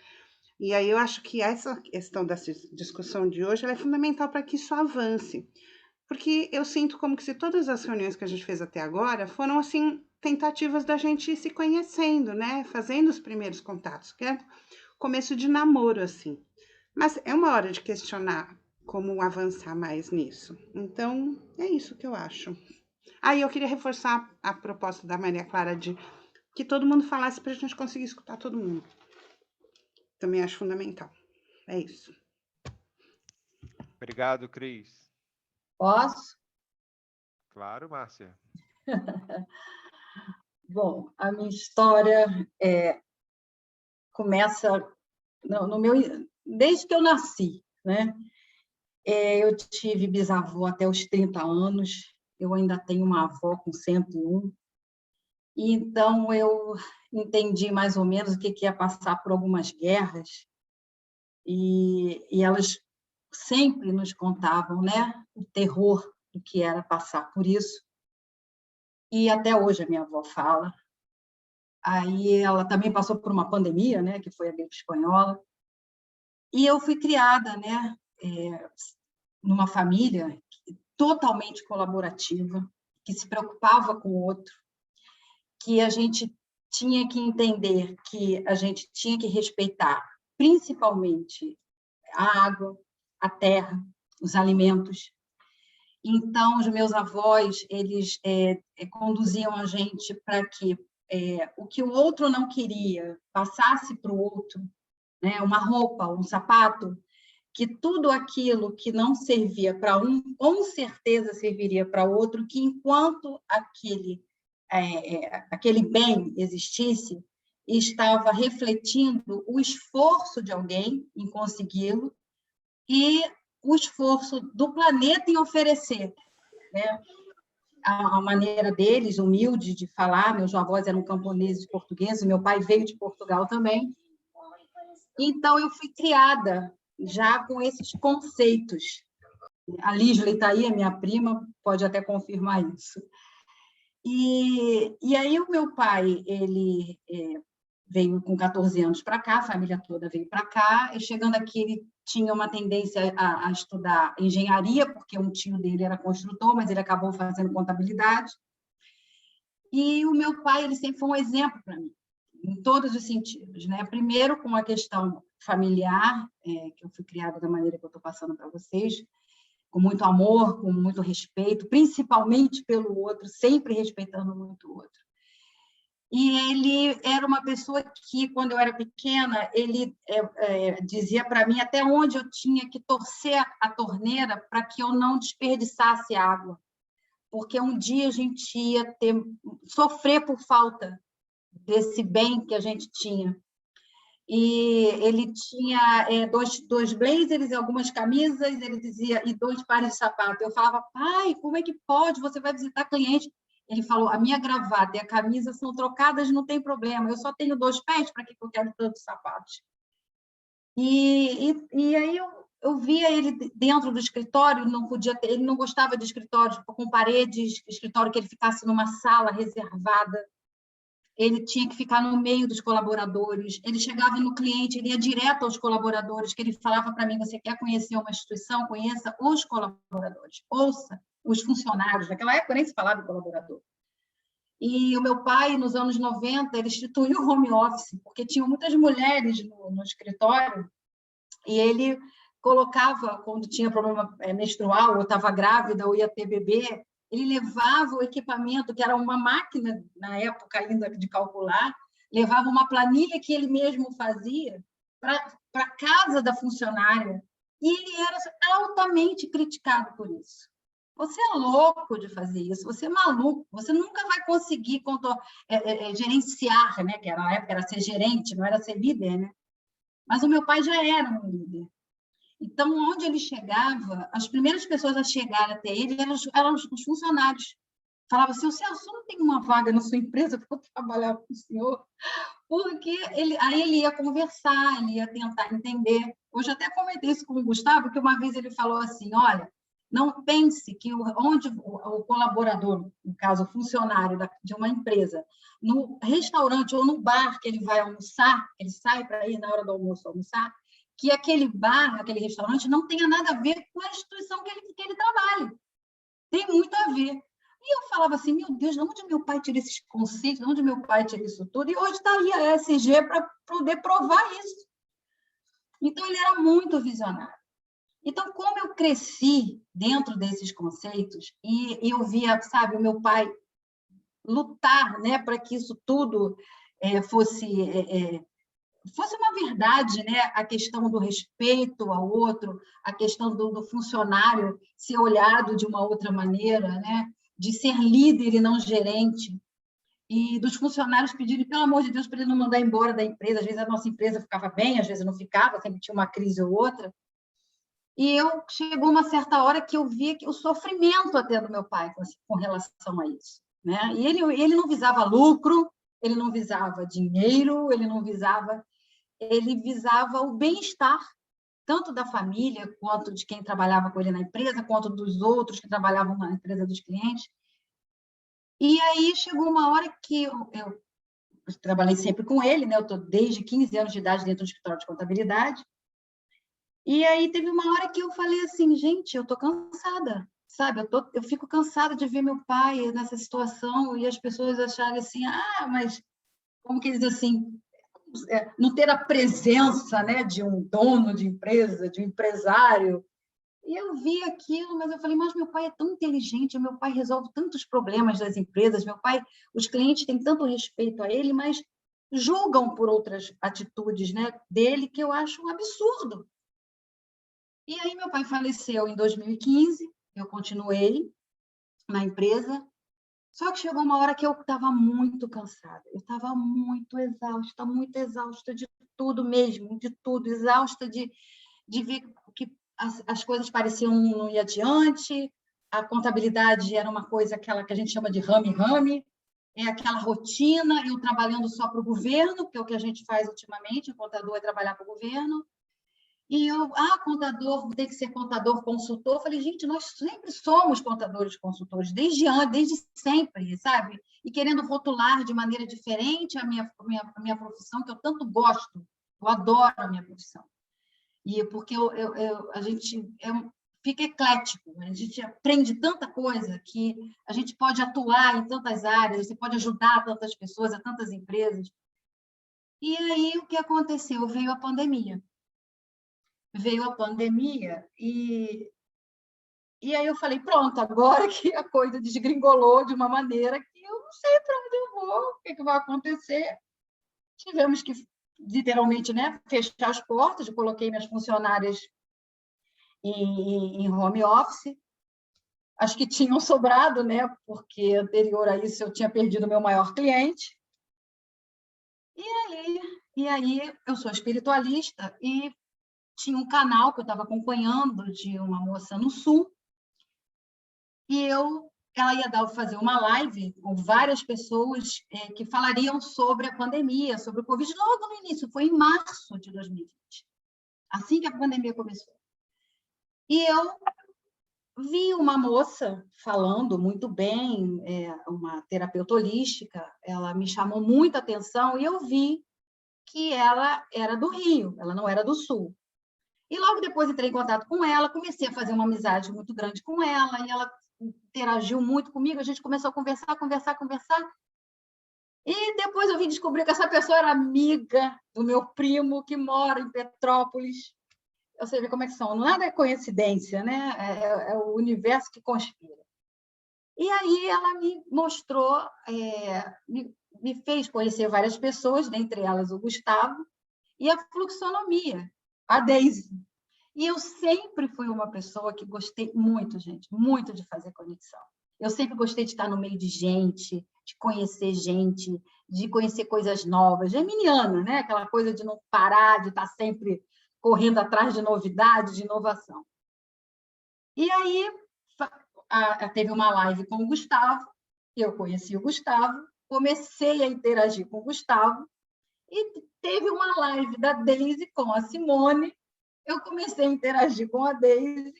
E aí eu acho que essa questão dessa discussão de hoje ela é fundamental para que isso avance. Porque eu sinto como que se todas as reuniões que a gente fez até agora foram, assim, tentativas da gente ir se conhecendo, né? Fazendo os primeiros contatos, que é começo de namoro, assim. Mas é uma hora de questionar como avançar mais nisso. Então, é isso que eu acho. Aí eu queria reforçar a proposta da Maria Clara de que todo mundo falasse para a gente conseguir escutar todo mundo. Também acho fundamental. É isso. Obrigado, Cris. Posso? Claro, Márcia. Bom, a minha história começa no meu, desde que eu nasci, né? Eu tive bisavô até os 30 anos, eu ainda tenho uma avó com 101, e então eu entendi mais ou menos o que ia passar por algumas guerras, e elas sempre nos contavam, né, o terror do que era passar por isso, e até hoje a minha avó fala. Aí ela também passou por uma pandemia, né, que foi a gripe espanhola, e eu fui criada, né, numa família totalmente colaborativa, que se preocupava com o outro, que a gente tinha que entender que a gente tinha que respeitar principalmente a água, a terra, os alimentos. Então, os meus avós, eles conduziam a gente para que o que o outro não queria passasse para o outro, né? Uma roupa, um sapato, que tudo aquilo que não servia para um, com certeza serviria para outro, que enquanto aquele bem existisse, estava refletindo o esforço de alguém em consegui-lo e o esforço do planeta em oferecer, né? A maneira deles, humilde, de falar. Meus avós eram camponeses portugueses, meu pai veio de Portugal também. Então, eu fui criada já com esses conceitos. A Líslia está aí, a minha prima, pode até confirmar isso. E aí o meu pai, ele veio com 14 anos para cá, a família toda veio para cá, e chegando aqui ele tinha uma tendência a estudar engenharia, porque um tio dele era construtor, mas ele acabou fazendo contabilidade. E o meu pai, ele sempre foi um exemplo para mim, em todos os sentidos, né? Primeiro, com a questão familiar, que eu fui criada da maneira que eu estou passando para vocês, com muito amor, com muito respeito, principalmente pelo outro, sempre respeitando muito o outro. E ele era uma pessoa que, quando eu era pequena, ele dizia para mim até onde eu tinha que torcer a torneira para que eu não desperdiçasse água, porque um dia a gente ia sofrer por falta desse bem que a gente tinha. E ele tinha dois blazers e algumas camisas, ele dizia, e 2 pares de sapato. Eu falava, pai, como é que pode? Você vai visitar cliente? Ele falou, a minha gravata e a camisa são trocadas, não tem problema, eu só tenho 2 pés, para que eu quero tantos sapatos? E aí eu via ele dentro do escritório, ele não gostava de escritório com paredes, escritório que ele ficasse numa sala reservada. Ele tinha que ficar no meio dos colaboradores, ele chegava no cliente, ele ia direto aos colaboradores, que ele falava para mim, você quer conhecer uma instituição? Conheça os colaboradores, ouça os funcionários. Naquela época nem se falava de colaborador. E o meu pai, nos anos 90, ele instituiu o home office, porque tinham muitas mulheres no escritório, e ele colocava, quando tinha problema menstrual, ou estava grávida, ou ia ter bebê, ele levava o equipamento, que era uma máquina, na época ainda de calcular, levava uma planilha que ele mesmo fazia para a casa da funcionária, e ele era altamente criticado por isso. Você é louco de fazer isso, você é maluco, você nunca vai conseguir gerenciar, né? Que na época era ser gerente, não era ser líder, né? Mas o meu pai já era um líder. Então, onde ele chegava, as primeiras pessoas a chegar até ele eram os funcionários. Falava assim, o Celso, não tem uma vaga na sua empresa para eu trabalhar com o senhor? Porque aí ele ia conversar, ele ia tentar entender. Hoje até comentei isso com o Gustavo, que uma vez ele falou assim, olha, não pense que onde o colaborador, no caso, o funcionário de uma empresa, no restaurante ou no bar que ele vai almoçar, ele sai para ir na hora do almoço almoçar, que aquele bar, aquele restaurante, não tenha nada a ver com a instituição que ele trabalha. Tem muito a ver. E eu falava assim, meu Deus, de onde meu pai tira esses conceitos, de onde meu pai tira isso tudo? E hoje está aí a ESG para poder provar isso. Então, ele era muito visionário. Então, como eu cresci dentro desses conceitos, e eu via, sabe, o meu pai lutar, né, para que isso tudo fosse uma verdade, né? A questão do respeito ao outro, a questão do funcionário ser olhado de uma outra maneira, né? De ser líder e não gerente, e dos funcionários pedirem, pelo amor de Deus, para ele não mandar embora da empresa. Às vezes a nossa empresa ficava bem, às vezes não ficava, sempre tinha uma crise ou outra. E chegou uma certa hora que eu via que o sofrimento até do meu pai com relação a isso, né? E ele não visava lucro, ele não visava dinheiro, ele visava o bem-estar, tanto da família, quanto de quem trabalhava com ele na empresa, quanto dos outros que trabalhavam na empresa dos clientes. E aí chegou uma hora que eu trabalhei sempre com ele, né? Eu estou desde 15 anos de idade dentro do escritório de contabilidade. E aí teve uma hora que eu falei assim, gente, eu estou cansada, sabe? Eu fico cansada de ver meu pai nessa situação e as pessoas acharem assim, mas como que eles assim, não ter a presença, né, de um dono de empresa, de um empresário. E eu vi aquilo, mas eu falei, mas meu pai é tão inteligente, meu pai resolve tantos problemas das empresas, meu pai, os clientes têm tanto respeito a ele, mas julgam por outras atitudes, né, dele que eu acho um absurdo. E aí meu pai faleceu em 2015, eu continuei na empresa, só que chegou uma hora que eu estava muito cansada, eu estava muito exausta de tudo mesmo, de tudo, exausta de ver que as coisas pareciam não ir adiante, a contabilidade era uma coisa aquela que a gente chama de rame-rame, aquela rotina, eu trabalhando só para o governo, que é o que a gente faz ultimamente, o contador é trabalhar para o governo, e eu, contador, tem que ser contador, consultor. Eu falei, gente, nós sempre somos contadores, consultores, desde sempre, sabe? E querendo rotular de maneira diferente a minha profissão, que eu tanto gosto, eu adoro a minha profissão. E porque a gente fica eclético, a gente aprende tanta coisa que a gente pode atuar em tantas áreas, você pode ajudar tantas pessoas, a tantas empresas. E aí, o que aconteceu? Veio a pandemia. E aí eu falei, pronto, agora que a coisa desgringolou de uma maneira que eu não sei para onde eu vou, o que vai acontecer. Tivemos que, literalmente, né, fechar as portas, eu coloquei minhas funcionárias em home office, as que tinham sobrado, né, porque anterior a isso eu tinha perdido o meu maior cliente. E aí eu sou espiritualista e tinha um canal que eu estava acompanhando de uma moça no Sul, e ela ia fazer uma live com várias pessoas que falariam sobre a pandemia, sobre o Covid, logo no início, foi em março de 2020, assim que a pandemia começou. E eu vi uma moça falando muito bem, uma terapeuta holística, ela me chamou muita atenção, e eu vi que ela era do Rio, ela não era do Sul. E logo depois entrei em contato com ela, comecei a fazer uma amizade muito grande com ela, e ela interagiu muito comigo, a gente começou a conversar. E depois eu vim descobrir que essa pessoa era amiga do meu primo, que mora em Petrópolis. Você vê como é que são, nada é coincidência, né? É o universo que conspira. E aí ela me mostrou, me fez conhecer várias pessoas, dentre elas o Gustavo, e a fluxonomia, a Deise. E eu sempre fui uma pessoa que gostei muito, gente, muito de fazer conexão. Eu sempre gostei de estar no meio de gente, de conhecer coisas novas. Geminiana, né? Aquela coisa de não parar, de estar sempre correndo atrás de novidade, de inovação. E aí teve uma live com o Gustavo, eu conheci o Gustavo, comecei a interagir com o Gustavo, e teve uma live da Deise com a Simone, eu comecei a interagir com a Deise,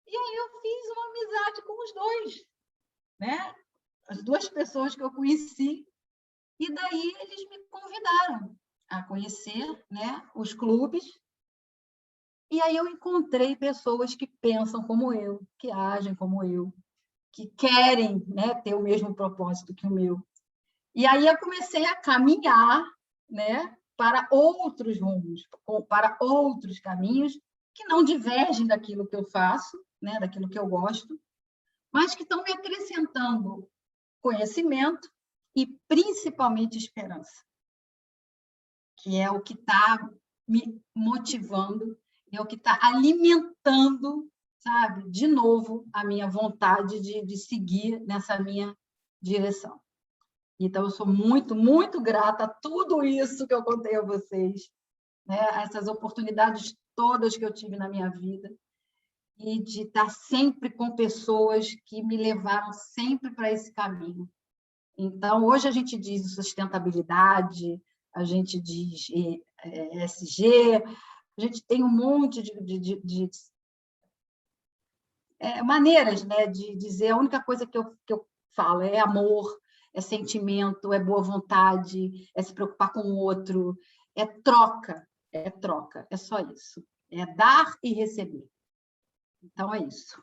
e aí eu fiz uma amizade com os dois, né? As duas pessoas que eu conheci, e daí eles me convidaram a conhecer, né, os clubes, e aí eu encontrei pessoas que pensam como eu, que agem como eu, que querem, né, ter o mesmo propósito que o meu. E aí eu comecei a caminhar, né, para outros rumos, para outros caminhos que não divergem daquilo que eu faço, né, daquilo que eu gosto, mas que estão me acrescentando conhecimento e principalmente esperança, que é o que está me motivando, é o que está alimentando, sabe, de novo, a minha vontade de seguir nessa minha direção. Então, eu sou muito, muito grata a tudo isso que eu contei a vocês, né? Essas oportunidades todas que eu tive na minha vida, e de estar sempre com pessoas que me levaram sempre para esse caminho. Então, hoje a gente diz sustentabilidade, a gente diz ESG, a gente tem um monte de maneiras, né, de dizer. A única coisa que eu falo é amor, é sentimento, é boa vontade, é se preocupar com o outro, é troca, é só isso. É dar e receber. Então, é isso.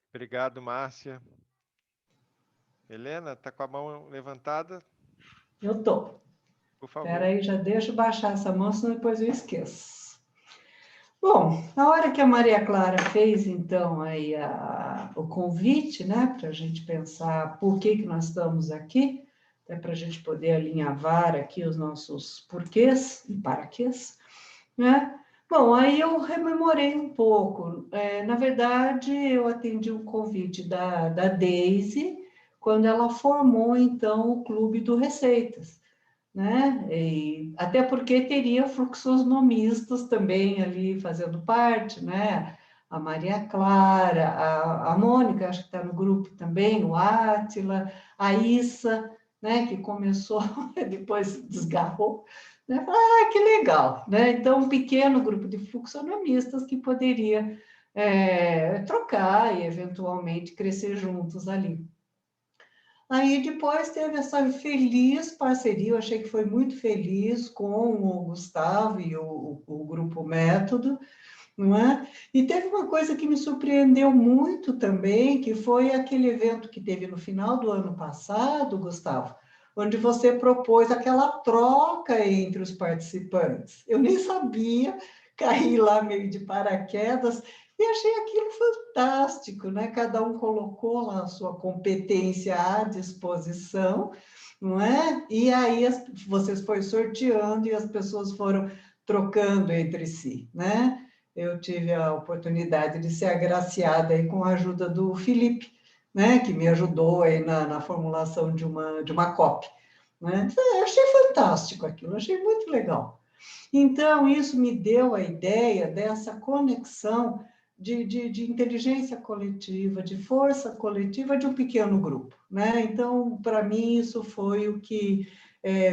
Obrigado, Márcia. Helena, está com a mão levantada? Eu estou. Por favor. Espera aí, já deixa eu baixar essa mão, senão depois eu esqueço. Bom, na hora que a Maria Clara fez, então, aí o convite, né, para a gente pensar por que nós estamos aqui, até para a gente poder alinhavar aqui os nossos porquês e paraquês, né? Bom, aí eu rememorei um pouco. Na verdade, eu atendi um convite da Deise, quando ela formou, então, o Clube do Receitas, né? E até porque teria fluxonomistas também ali fazendo parte, né? A Maria Clara, a Mônica, acho que está no grupo também, o Átila, a Issa, né? Que começou, depois desgarrou, né? Ah, que legal, né? Então, um pequeno grupo de fluxonomistas que poderia trocar e, eventualmente, crescer juntos ali. Aí depois teve essa feliz parceria, eu achei que foi muito feliz com o Gustavo e o Grupo Método, não é? E teve uma coisa que me surpreendeu muito também, que foi aquele evento que teve no final do ano passado, Gustavo, onde você propôs aquela troca entre os participantes. Eu nem sabia, caí lá meio de paraquedas, e achei aquilo fantástico, né? Cada um colocou lá a sua competência à disposição, não é? E aí vocês foram sorteando e as pessoas foram trocando entre si, né? Eu tive a oportunidade de ser agraciada aí com a ajuda do Felipe, né? Que me ajudou aí na formulação de uma copy, né? Eu achei fantástico aquilo, achei muito legal. Então, isso me deu a ideia dessa conexão de inteligência coletiva, de força coletiva de um pequeno grupo, né? Então, para mim, isso foi o que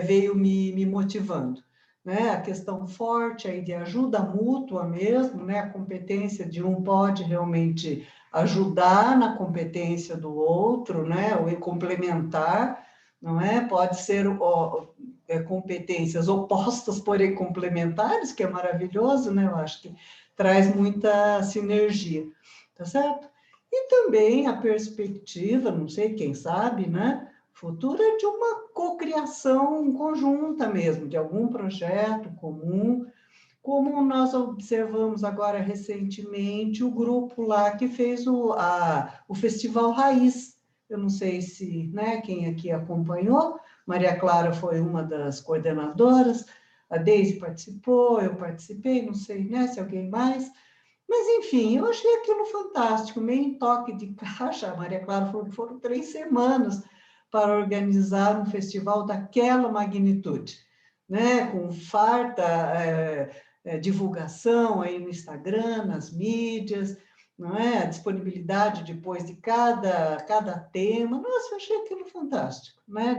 veio me motivando, né? A questão forte aí de ajuda mútua mesmo, né? A competência de um pode realmente ajudar na competência do outro, né? Ou complementar, não é? Pode ser competências opostas, porém complementares, que é maravilhoso, né? Eu acho que traz muita sinergia, tá certo? E também a perspectiva, não sei, quem sabe, né? Futuro é de uma cocriação conjunta mesmo, de algum projeto comum, como nós observamos agora recentemente o grupo lá que fez o Festival Raiz. Eu não sei se, né, quem aqui acompanhou, Maria Clara foi uma das coordenadoras, a Deise participou, eu participei, não sei, né, se alguém mais. Mas, enfim, eu achei aquilo fantástico, meio em toque de caixa. A Maria Clara falou que foram 3 semanas para organizar um festival daquela magnitude, né? Com farta divulgação aí no Instagram, nas mídias, não é? A disponibilidade depois de cada tema. Nossa, eu achei aquilo fantástico, né?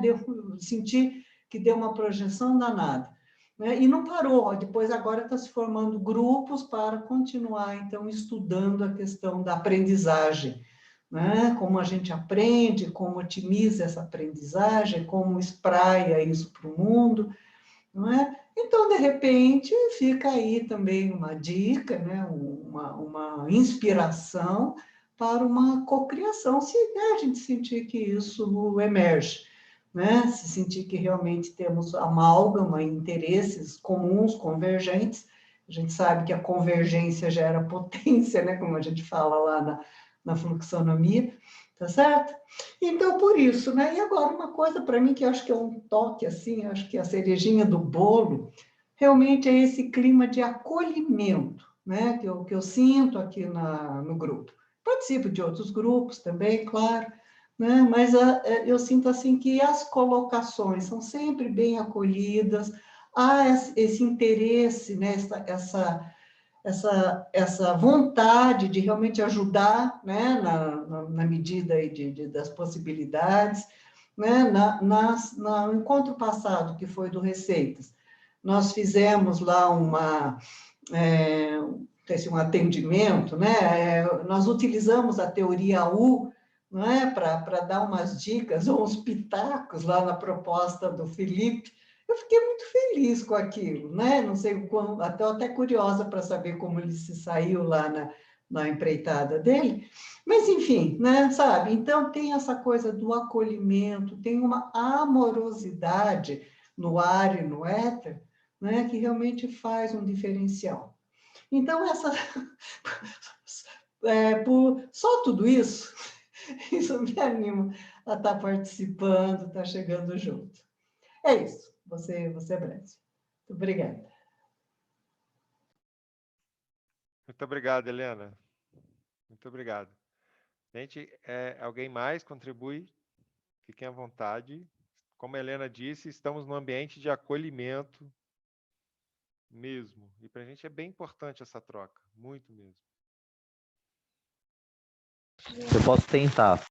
Senti que deu uma projeção danada. Né? E não parou, depois agora está se formando grupos para continuar, então, estudando a questão da aprendizagem, né? Como a gente aprende, como otimiza essa aprendizagem, como espraia isso para o mundo, não é? Então, de repente, fica aí também uma dica, né? uma inspiração para uma cocriação, se a gente sentir que isso emerge. Né? Se sentir que realmente temos amálgama, interesses comuns, convergentes. A gente sabe que a convergência gera potência, né? Como a gente fala lá na fluxonomia, tá certo? Então, por isso, né? E agora, uma coisa para mim que eu acho que é um toque, assim, acho que a cerejinha do bolo, realmente é esse clima de acolhimento, né? Que eu sinto aqui no grupo. Participo de outros grupos também, claro, né? Mas eu sinto assim que as colocações são sempre bem acolhidas, há esse interesse, né? essa vontade de realmente ajudar, né? na medida aí das possibilidades. Né? No encontro passado, que foi do Receitas, nós fizemos lá um atendimento, né? Nós utilizamos a teoria U, não é? Para dar umas dicas ou uns pitacos lá na proposta do Felipe. Eu fiquei muito feliz com aquilo, né? Não sei o quão, até curiosa para saber como ele se saiu lá na empreitada dele, mas enfim, né? Sabe? Então tem essa coisa do acolhimento, tem uma amorosidade no ar e no éter, né? Que realmente faz um diferencial. Então, por só tudo isso, isso me anima a estar participando, estar chegando junto. É isso, você é breve. Muito obrigada. Muito obrigado, Helena. Muito obrigado. Gente, alguém mais contribui? Fiquem à vontade. Como a Helena disse, estamos num ambiente de acolhimento mesmo. E para a gente é bem importante essa troca, muito mesmo. Eu posso tentar.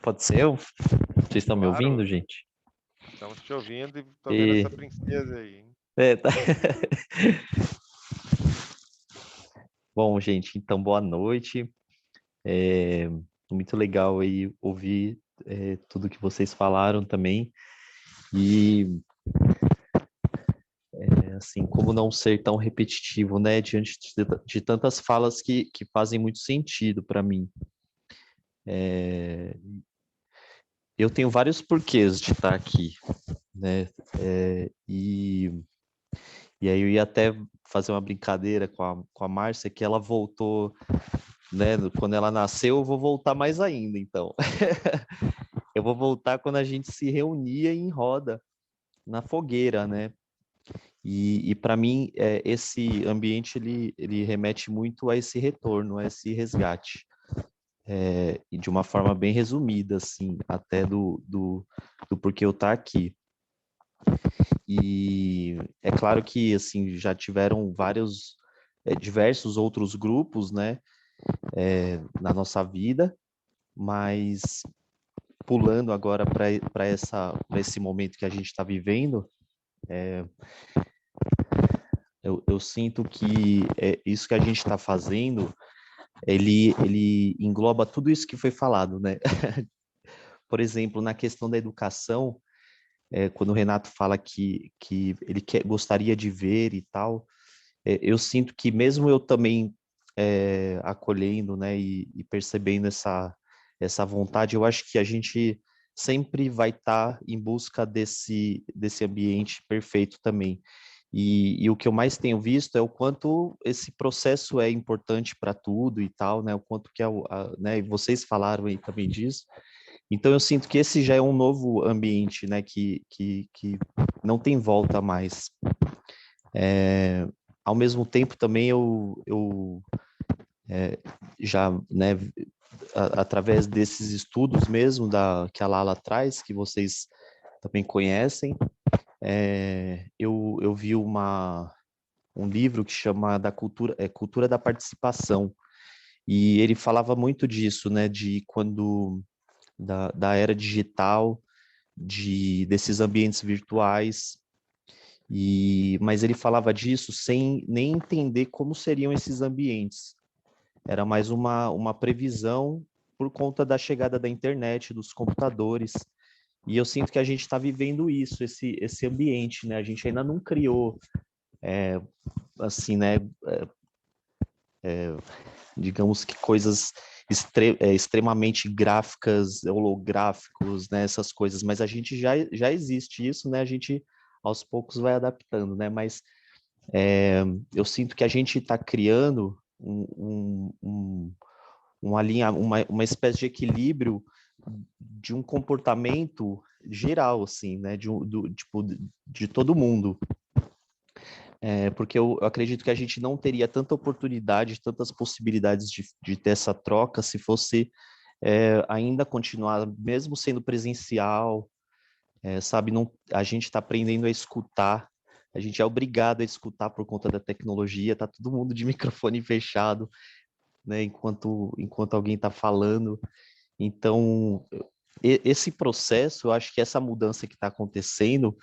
Pode ser eu? Vocês estão me ouvindo, gente? Estamos te ouvindo e estou vendo essa princesa aí, hein? Tá. Bom, gente, então boa noite. Muito legal aí ouvir tudo que vocês falaram também. E assim, como não ser tão repetitivo, né, diante de tantas falas que fazem muito sentido para mim. Eu tenho vários porquês de estar aqui, né, e aí eu ia até fazer uma brincadeira com a Márcia, que ela voltou, né, quando ela nasceu, eu vou voltar mais ainda, então. Eu vou voltar quando a gente se reunia em roda, na fogueira, né, e para mim, esse ambiente, ele remete muito a esse retorno, a esse resgate. E de uma forma bem resumida, assim, até do porquê eu estar aqui. E é claro que, assim, já tiveram diversos outros grupos, né, na nossa vida, mas pulando agora para esse momento que a gente está vivendo, eu sinto que isso que a gente está fazendo, ele engloba tudo isso que foi falado, né? Por exemplo, na questão da educação, quando o Renato fala que ele gostaria de ver e tal, eu sinto que mesmo eu também acolhendo, né, e percebendo essa vontade, eu acho que a gente sempre vai estar em busca desse ambiente perfeito também. E o que eu mais tenho visto é o quanto esse processo é importante para tudo e tal, né? O quanto que né? E vocês falaram aí também disso. Então eu sinto que esse já é um novo ambiente, né? Que não tem volta mais. Ao mesmo tempo também eu já, né? Através desses estudos mesmo que a Lala traz, que vocês também conhecem, eu vi um livro que chama Cultura da Participação, e ele falava muito disso, né, de quando da era digital, desses ambientes virtuais, mas ele falava disso sem nem entender como seriam esses ambientes. Era mais uma previsão por conta da chegada da internet, dos computadores. E eu sinto que a gente está vivendo isso, esse ambiente, né? A gente ainda não criou, assim, né? Digamos que coisas extremamente gráficas, holográficos, né? Essas coisas. Mas a gente já existe isso, né? A gente aos poucos vai adaptando, né? Mas eu sinto que a gente está criando uma espécie de equilíbrio de um comportamento geral, assim, né, de todo mundo. Porque eu acredito que a gente não teria tanta oportunidade, tantas possibilidades de ter essa troca se fosse ainda continuar, mesmo sendo presencial, sabe, a gente está aprendendo a escutar, a gente é obrigado a escutar por conta da tecnologia, tá todo mundo de microfone fechado, né, enquanto alguém está falando. Então, esse processo, eu acho que essa mudança que está acontecendo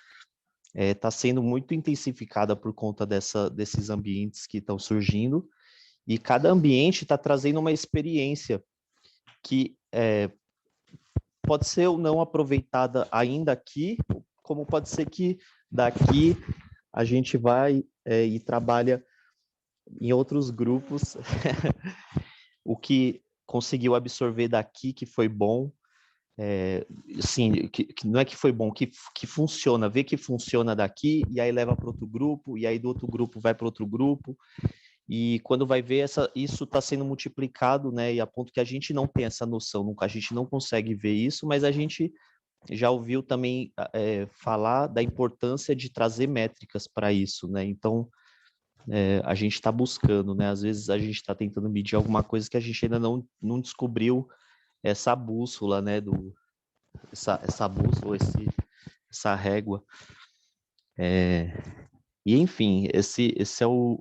está sendo muito intensificada por conta desses ambientes que estão surgindo, e cada ambiente está trazendo uma experiência que pode ser ou não aproveitada ainda aqui, como pode ser que daqui a gente vai e trabalha em outros grupos o que conseguiu absorver daqui, que foi bom, assim, que não é que foi bom, que funciona, vê que funciona daqui, e aí leva para outro grupo, e aí do outro grupo vai para outro grupo, e quando vai ver, isso está sendo multiplicado, né, e a ponto que a gente não tem essa noção, a gente não consegue ver isso, mas a gente já ouviu também falar da importância de trazer métricas para isso, né, então a gente está buscando, né, às vezes a gente está tentando medir alguma coisa que a gente ainda não descobriu essa bússola, né, essa bússola, essa régua. E, enfim, esse é o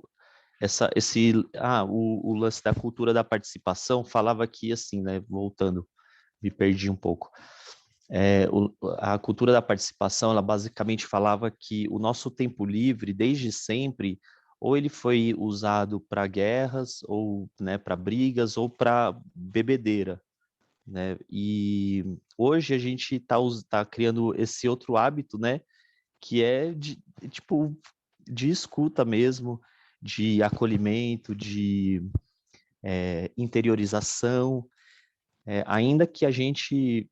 lance da cultura da participação falava que, assim, né, voltando, me perdi um pouco. A cultura da participação, ela basicamente falava que o nosso tempo livre, desde sempre, ou ele foi usado para guerras, ou, né, para brigas, ou para bebedeira, né? E hoje a gente tá criando esse outro hábito, né? Que é de escuta mesmo, de acolhimento, de interiorização, ainda que a gente,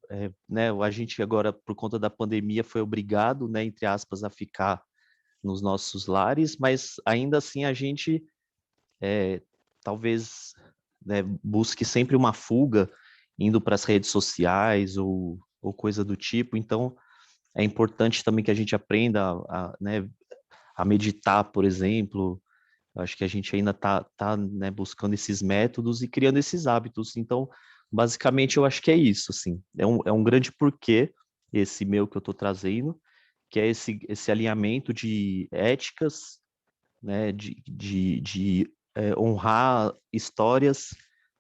né? A gente agora, por conta da pandemia, foi obrigado, né? Entre aspas, a ficar nos nossos lares, mas ainda assim a gente talvez, né, busque sempre uma fuga indo para as redes sociais ou coisa do tipo. Então, é importante também que a gente aprenda né, a meditar, por exemplo. Eu acho que a gente ainda está né, buscando esses métodos e criando esses hábitos. Então, basicamente, eu acho que é isso, assim. É um grande porquê, esse meu que eu estou trazendo, que é esse alinhamento de éticas, né, de honrar histórias,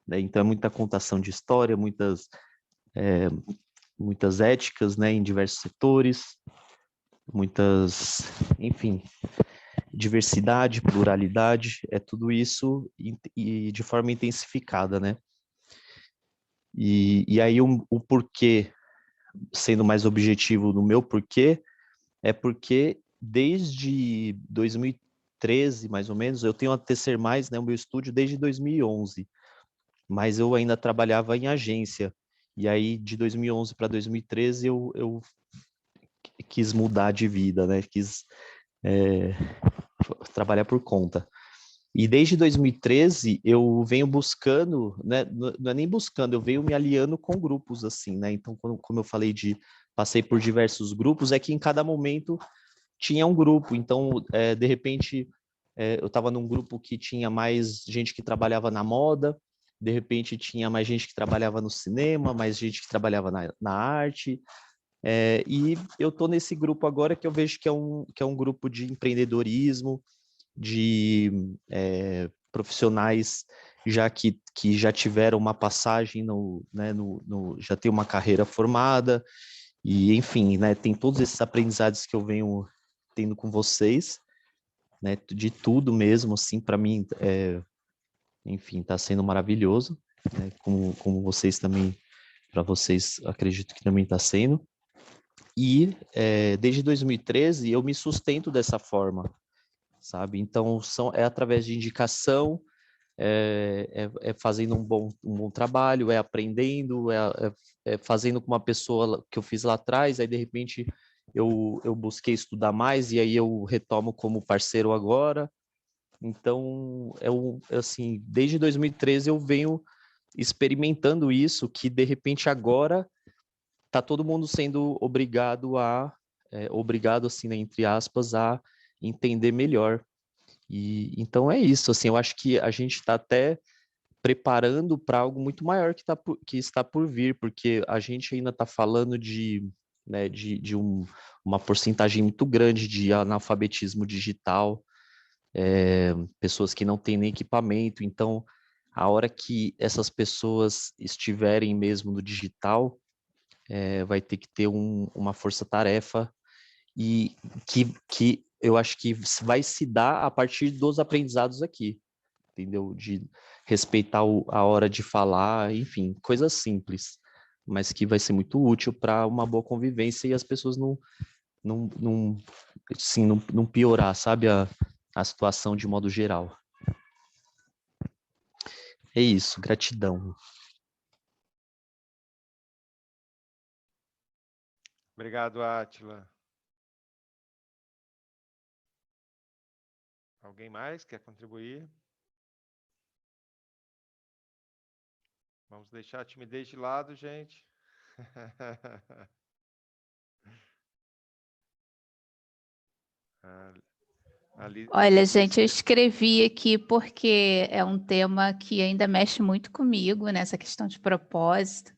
né? Então é muita contação de história, muitas éticas, né, em diversos setores, enfim, diversidade, pluralidade, é tudo isso e de forma intensificada, né? E aí o porquê, sendo mais objetivo no meu porquê, é porque desde 2013, 2013, mais ou menos. Eu tenho a Tecer Mais, né, o meu estúdio, desde 2011, mas eu ainda trabalhava em agência. E aí, de 2011 para 2013, eu quis mudar de vida, né? Quis trabalhar por conta. E desde 2013 eu venho buscando, né? Não é nem buscando, eu venho me aliando com grupos assim, né? Então, como eu falei passei por diversos grupos, é que em cada momento tinha um grupo. Então, de repente, eu estava num grupo que tinha mais gente que trabalhava na moda, de repente tinha mais gente que trabalhava no cinema, mais gente que trabalhava na arte. E eu estou nesse grupo agora que eu vejo que é um grupo de empreendedorismo, de profissionais que já tiveram uma passagem já tem uma carreira formada, e enfim, né, tem todos esses aprendizados que eu venho tendo com vocês, né, de tudo mesmo, assim, para mim, enfim, está sendo maravilhoso, né, como vocês também, para vocês, acredito que também está sendo. E desde 2013 eu me sustento dessa forma, sabe? Então, é através de indicação, fazendo um bom trabalho, aprendendo, fazendo com uma pessoa que eu fiz lá atrás, aí de repente eu busquei estudar mais e aí eu retomo como parceiro agora. Então, assim, desde 2013 eu venho experimentando isso, que de repente agora tá todo mundo sendo obrigado assim, né, entre aspas, a entender melhor. E então é isso, assim, eu acho que a gente está até preparando para algo muito maior que está por vir, porque a gente ainda está falando né, de uma porcentagem muito grande de analfabetismo digital, pessoas que não têm nem equipamento. Então, a hora que essas pessoas estiverem mesmo no digital, vai ter que ter uma força-tarefa e que eu acho que vai se dar a partir dos aprendizados aqui, entendeu? De respeitar a hora de falar, enfim, coisas simples, mas que vai ser muito útil para uma boa convivência e as pessoas não piorar, sabe, a situação de modo geral. É isso, gratidão. Obrigado, Átila. Alguém mais quer contribuir? Vamos deixar a timidez de lado, gente. Olha, gente, eu escrevi aqui porque é um tema que ainda mexe muito comigo nessa questão de propósito.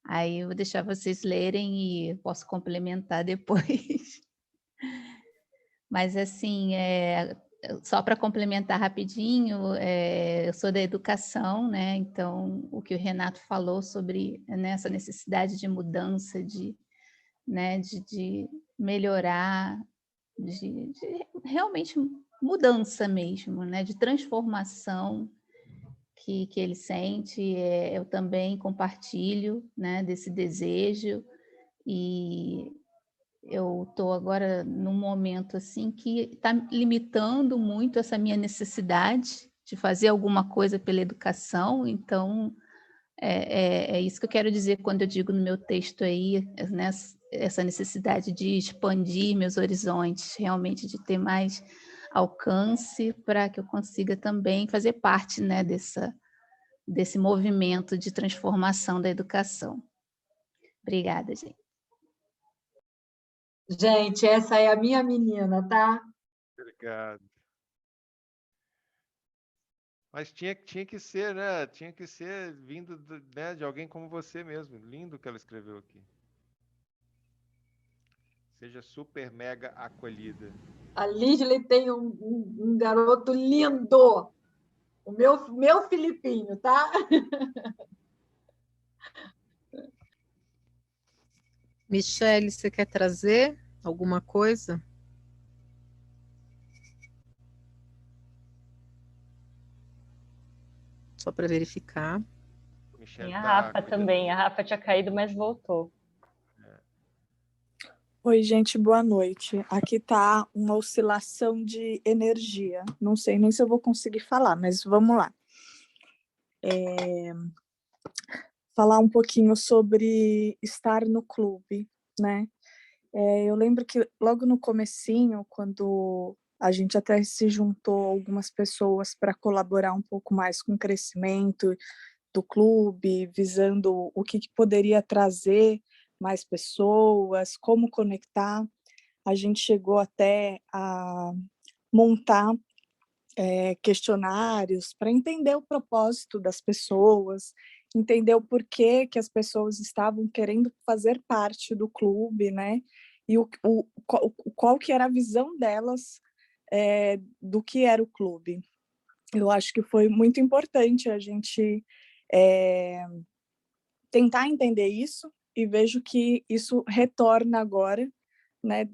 Aí eu vou deixar vocês lerem e posso complementar depois. Mas assim, só para complementar rapidinho, eu sou da educação, né? Então, o que o Renato falou sobre, né, essa necessidade de mudança, de melhorar, de realmente mudança mesmo, né? De transformação que ele sente, eu também compartilho, né, desse desejo, e eu estou agora num momento assim que está limitando muito essa minha necessidade de fazer alguma coisa pela educação. Então, é isso que eu quero dizer quando eu digo no meu texto aí, né, essa necessidade de expandir meus horizontes, realmente de ter mais alcance para que eu consiga também fazer parte, né, desse movimento de transformação da educação. Obrigada, gente. Gente, essa é a minha menina, tá? Obrigado. Mas tinha que ser, né? Tinha que ser vindo né, de alguém como você mesmo. Lindo que ela escreveu aqui. Seja super mega acolhida. A Lisley tem um garoto lindo. O meu Filipinho, tá? Michele, você quer trazer alguma coisa? Só para verificar. Tem a Rafa também. A Rafa tinha caído, mas voltou. Oi, gente, boa noite. Aqui tá uma oscilação de energia. Não sei nem se eu vou conseguir falar, mas vamos lá. Falar um pouquinho sobre estar no clube, né? Eu lembro que logo no comecinho, quando a gente até se juntou algumas pessoas para colaborar um pouco mais com o crescimento do clube, visando o que poderia trazer mais pessoas, como conectar, a gente chegou até a montar questionários para entender o propósito das pessoas, entender o porquê que as pessoas estavam querendo fazer parte do clube, né? E qual que era a visão delas do que era o clube. Eu acho que foi muito importante a gente tentar entender isso, e vejo que isso retorna agora, né,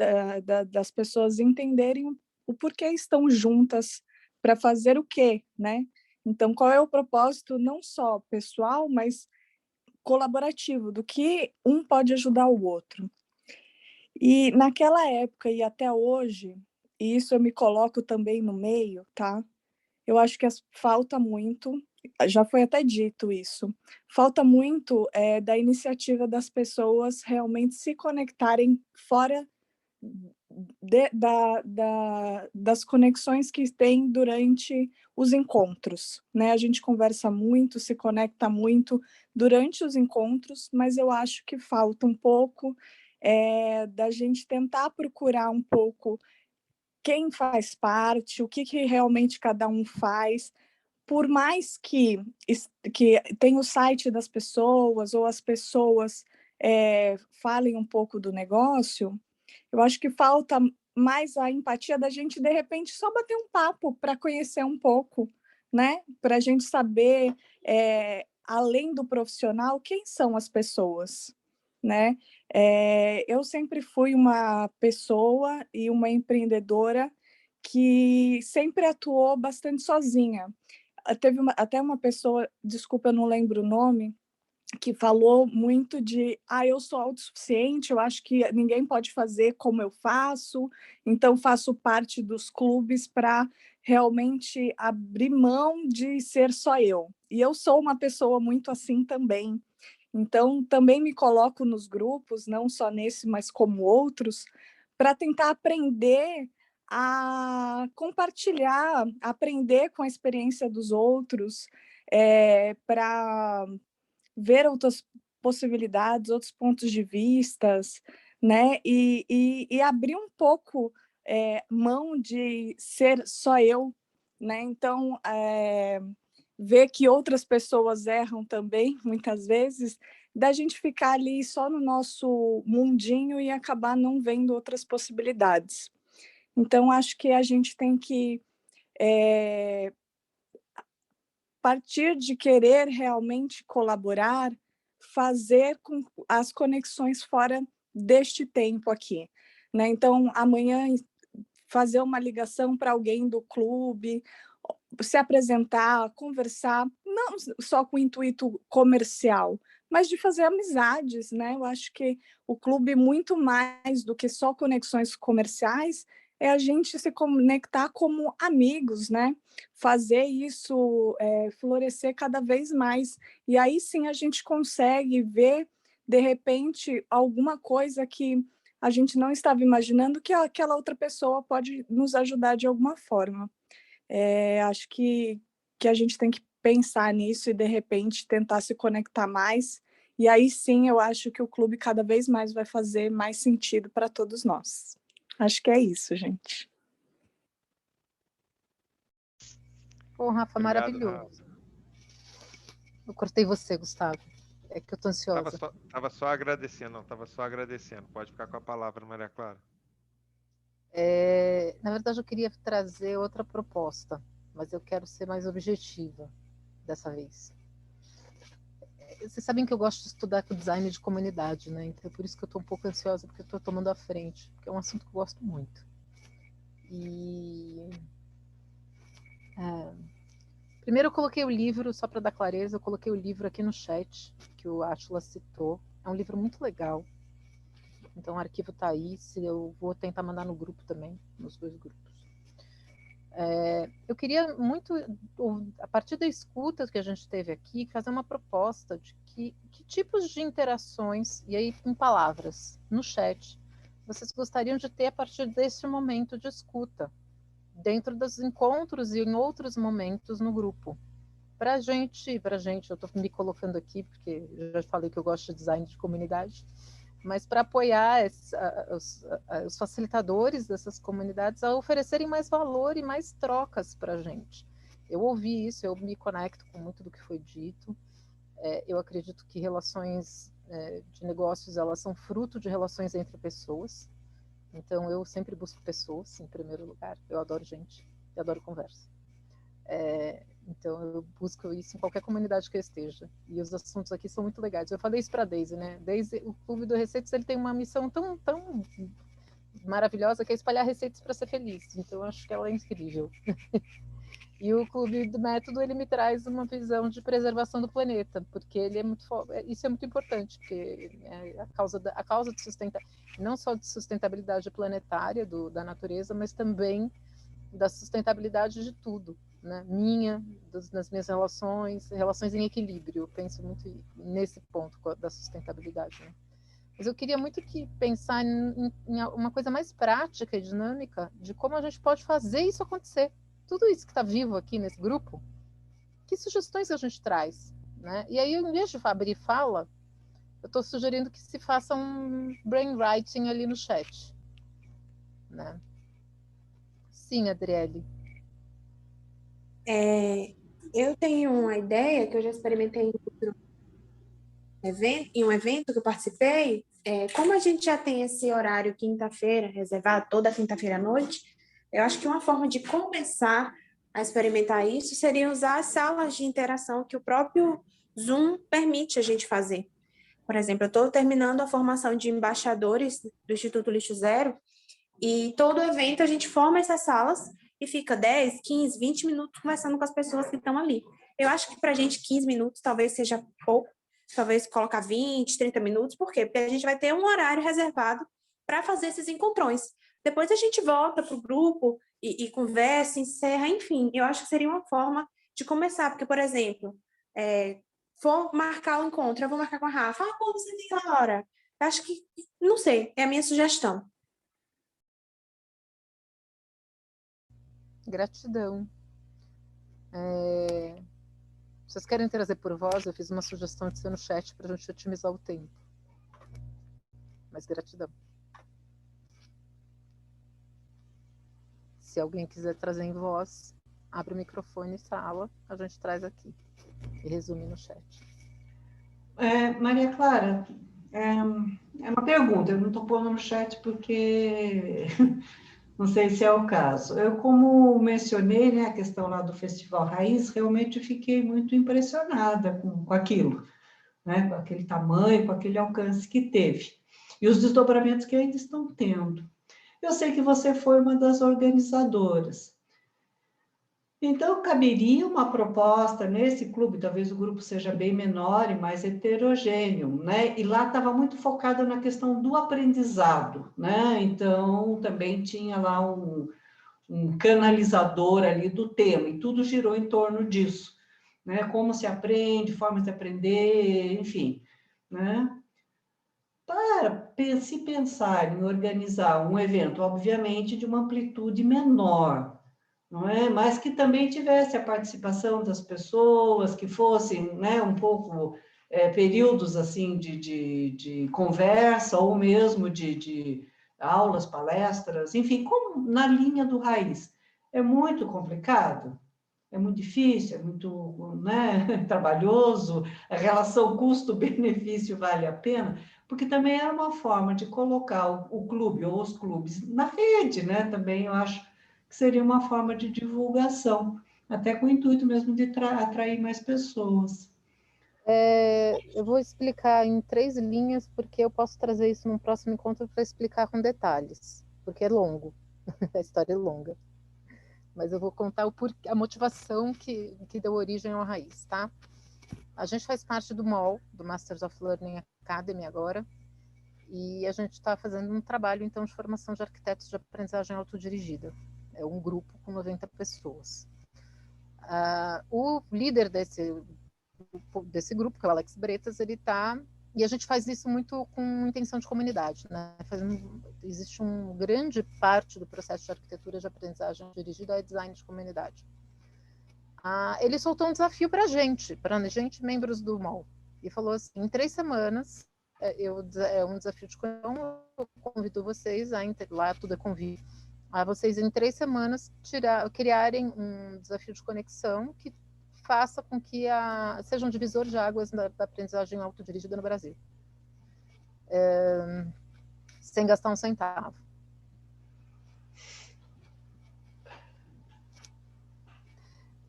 das pessoas entenderem o porquê estão juntas para fazer o quê, né? Então, qual é o propósito não só pessoal, mas colaborativo, do que um pode ajudar o outro. E naquela época e até hoje, e isso eu me coloco também no meio, tá? Eu acho que falta muito, já foi até dito isso, falta muito da iniciativa das pessoas realmente se conectarem fora das conexões que tem durante os encontros, né? A gente conversa muito, se conecta muito durante os encontros, mas eu acho que falta um pouco da gente tentar procurar um pouco quem faz parte, o que realmente cada um faz, por mais que tenha o site das pessoas ou as pessoas falem um pouco do negócio, eu acho que falta mais a empatia da gente, de repente, só bater um papo para conhecer um pouco, né? Para a gente saber, além do profissional, quem são as pessoas, né? Eu sempre fui uma pessoa e uma empreendedora que sempre atuou bastante sozinha. Teve até uma pessoa, desculpa, eu não lembro o nome, que falou muito de eu sou autossuficiente, eu acho que ninguém pode fazer como eu faço, então faço parte dos clubes para realmente abrir mão de ser só eu. E eu sou uma pessoa muito assim também. Então, também me coloco nos grupos, não só nesse, mas como outros, para tentar aprender a compartilhar, aprender com a experiência dos outros, para ver outras possibilidades, outros pontos de vistas, né? E abrir um pouco mão de ser só eu, né? Então, ver que outras pessoas erram também, muitas vezes, da gente ficar ali só no nosso mundinho e acabar não vendo outras possibilidades. Então, acho que a gente tem que partir de querer realmente colaborar, fazer com as conexões fora deste tempo aqui, né? Então, amanhã fazer uma ligação para alguém do clube, se apresentar, conversar, não só com o intuito comercial, mas de fazer amizades, né? Eu acho que o clube, muito mais do que só conexões comerciais, é a gente se conectar como amigos, né? Fazer isso florescer cada vez mais. E aí sim a gente consegue ver, de repente, alguma coisa que a gente não estava imaginando que aquela outra pessoa pode nos ajudar de alguma forma. Acho que a gente tem que pensar nisso e, de repente, tentar se conectar mais. E aí sim eu acho que o clube cada vez mais vai fazer mais sentido para todos nós. Acho que é isso, gente. Pô, Rafa, Obrigado, maravilhoso. Eu cortei você, Gustavo. É que eu tô ansiosa. Tava só agradecendo, não, tava só agradecendo. Pode ficar com a palavra, Maria Clara. Na verdade, eu queria trazer outra proposta, mas eu quero ser mais objetiva dessa vez. Vocês sabem que eu gosto de estudar com design de comunidade, né? Então é por isso que eu estou um pouco ansiosa, porque eu estou tomando a frente, porque é um assunto que eu gosto muito. Primeiro eu coloquei o livro, só para dar clareza, eu coloquei o livro aqui no chat, que o Átila citou. É um livro muito legal, Então o arquivo está aí, se eu vou tentar mandar no grupo também, nos 2 grupos. Eu queria muito, a partir da escuta que a gente teve aqui, fazer uma proposta de que tipos de interações, e aí em palavras, no chat, vocês gostariam de ter a partir deste momento de escuta, dentro dos encontros e em outros momentos no grupo. Para a gente, eu estou me colocando aqui, porque eu já falei que eu gosto de design de comunidade, mas para apoiar os facilitadores dessas comunidades a oferecerem mais valor e mais trocas para a gente. Eu ouvi isso, eu me conecto com muito do que foi dito. Eu acredito que relações de negócios, elas são fruto de relações entre pessoas. Então, eu sempre busco pessoas, em primeiro lugar. Eu adoro gente, eu adoro conversa. Então, eu busco isso em qualquer comunidade que eu esteja. E os assuntos aqui são muito legais. Eu falei isso para a Daisy, né? Daisy, o Clube do Receitas, ele tem uma missão tão maravilhosa, que é espalhar receitas para ser feliz. Então, eu acho que ela é incrível. E o Clube do Método, ele me traz uma visão de preservação do planeta, porque ele é isso é muito importante, porque a causa de não só de sustentabilidade planetária da natureza, mas também da sustentabilidade de tudo, né? Das minhas relações em equilíbrio. Eu penso muito nesse ponto da sustentabilidade, né? Mas eu queria muito pensar em uma coisa mais prática e dinâmica de como a gente pode fazer isso acontecer. Tudo isso que está vivo aqui nesse grupo, que sugestões a gente traz, né? E aí, em vez de abrir fala, eu estou sugerindo que se faça um brainwriting ali no chat, né? Sim, Adriele. Eu tenho uma ideia que eu já experimentei em um evento que eu participei. Como a gente já tem esse horário quinta-feira reservado, toda quinta-feira à noite, eu acho que uma forma de começar a experimentar isso seria usar as salas de interação que o próprio Zoom permite a gente fazer. Por exemplo, eu estou terminando a formação de embaixadores do Instituto Lixo Zero, e todo evento a gente forma essas salas e fica 10, 15, 20 minutos conversando com as pessoas que estão ali. Eu acho que para a gente 15 minutos talvez seja pouco, talvez colocar 20, 30 minutos. Por quê? Porque a gente vai ter um horário reservado para fazer esses encontrões. Depois a gente volta para o grupo e conversa, encerra, enfim. Eu acho que seria uma forma de começar, porque, por exemplo, vou marcar o encontro, eu vou marcar com a Rafa. Pô, você tem aquela hora. Eu acho que, não sei, é a minha sugestão. Gratidão. Vocês querem trazer por voz? Eu fiz uma sugestão de ser no chat para a gente otimizar o tempo. Mas gratidão. Se alguém quiser trazer em voz, abre o microfone e fala, a gente traz aqui. E resume no chat. Maria Clara, é uma pergunta, eu não estou pondo no chat porque não sei se é o caso. Eu, como mencionei, né, a questão lá do Festival Raiz, realmente fiquei muito impressionada com aquilo, né, com aquele tamanho, com aquele alcance que teve, e os desdobramentos que ainda estão tendo. Eu sei que você foi uma das organizadoras. Então, caberia uma proposta nesse clube, talvez o grupo seja bem menor e mais heterogêneo, né? E lá estava muito focado na questão do aprendizado, né? Então, também tinha lá um canalizador ali do tema, e tudo girou em torno disso, né? Como se aprende, formas de aprender, enfim, né? Para se pensar em organizar um evento, obviamente, de uma amplitude menor, não é? Mas que também tivesse a participação das pessoas, que fossem, né, um pouco períodos assim de conversa, ou mesmo de aulas, palestras, enfim, como na linha do Raiz. É muito complicado, é muito difícil, é muito, né, trabalhoso, a relação custo-benefício vale a pena, porque também era uma forma de colocar o clube ou os clubes na rede, né? Também eu acho que seria uma forma de divulgação, até com o intuito mesmo de atrair mais pessoas. Eu vou explicar em 3 linhas, porque eu posso trazer isso num próximo encontro para explicar com detalhes, porque é longo, a história é longa. Mas eu vou contar a motivação que deu origem ao Raiz, tá? A gente faz parte do MOL, do Masters of Learning Academy agora, E a gente está fazendo um trabalho, então, de formação de arquitetos de aprendizagem autodirigida. É um grupo com 90 pessoas. O líder desse grupo, que é o Alex Bretas, ele está... E a gente faz isso muito com intenção de comunidade, né? Existe uma grande parte do processo de arquitetura de aprendizagem dirigida a design de comunidade. Ele soltou um desafio para a gente, membros do MOL, e falou assim, em 3 semanas, é um desafio de conexão, eu convido vocês lá tudo é convite, a vocês em 3 semanas criarem um desafio de conexão que faça com que seja um divisor de águas da aprendizagem autodirigida no Brasil. Sem gastar um centavo.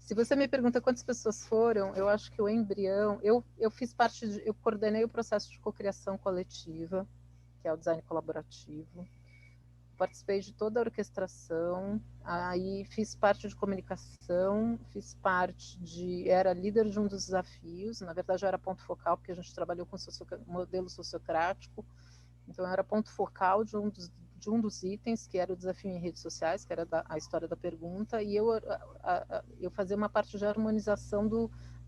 Se você me pergunta quantas pessoas foram, eu acho que o embrião... Eu fiz parte eu coordenei o processo de cocriação coletiva, que é o design colaborativo. Participei de toda a orquestração, aí fiz parte de comunicação, era líder de um dos desafios, na verdade eu era ponto focal, porque a gente trabalhou com modelo sociocrático, então eu era ponto focal de um dos itens, que era o desafio em redes sociais, que era a história da pergunta, e eu fazia uma parte de harmonização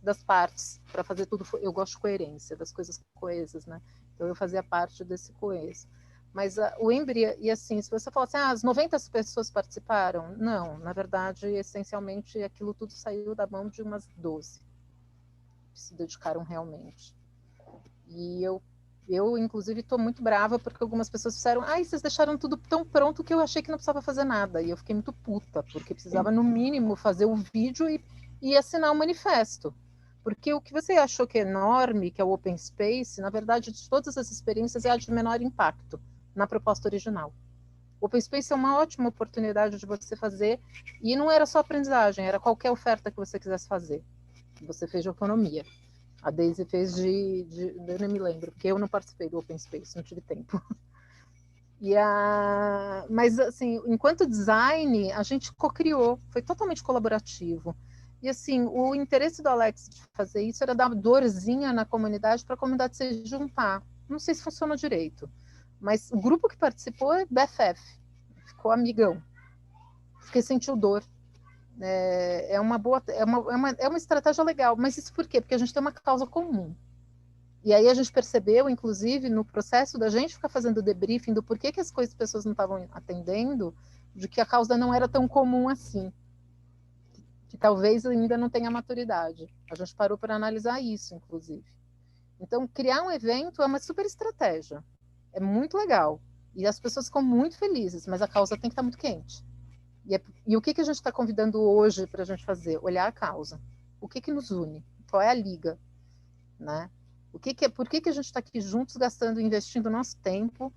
das partes, para fazer tudo, eu gosto de coerência, das coisas coesas, né? Então eu fazia parte desse coeso. Mas o embrião, e assim, se você falar assim, as 90 pessoas participaram, não, na verdade, essencialmente, aquilo tudo saiu da mão de umas 12, que se dedicaram realmente. E eu inclusive, estou muito brava, porque algumas pessoas disseram, vocês deixaram tudo tão pronto que eu achei que não precisava fazer nada, e eu fiquei muito puta, porque precisava, no mínimo, fazer o vídeo e assinar o manifesto. Porque o que você achou que é enorme, que é o Open Space, na verdade, de todas as experiências, é a de menor impacto na proposta original. O Open Space é uma ótima oportunidade de você fazer, e não era só aprendizagem, era qualquer oferta que você quisesse fazer. Você fez de autonomia. A Daisy fez eu nem me lembro, porque eu não participei do Open Space, não tive tempo. Mas, assim, enquanto design, a gente co-criou, foi totalmente colaborativo. E, assim, o interesse do Alex de fazer isso era dar dorzinha na comunidade para a comunidade se juntar. Não sei se funcionou direito, mas o grupo que participou é BFF, ficou amigão, porque sentiu dor. É uma estratégia legal, mas isso por quê? Porque a gente tem uma causa comum. E aí a gente percebeu, inclusive, no processo da gente ficar fazendo debriefing do porquê que as pessoas não estavam atendendo, de que a causa não era tão comum assim, que talvez ainda não tenha maturidade. A gente parou para analisar isso, inclusive. Então, criar um evento é uma super estratégia. É muito legal. E as pessoas ficam muito felizes, mas a causa tem que estar muito quente. E o que a gente está convidando hoje para a gente fazer? Olhar a causa. O que nos une? Qual é a liga? Né? Por que a gente está aqui juntos, investindo nosso tempo?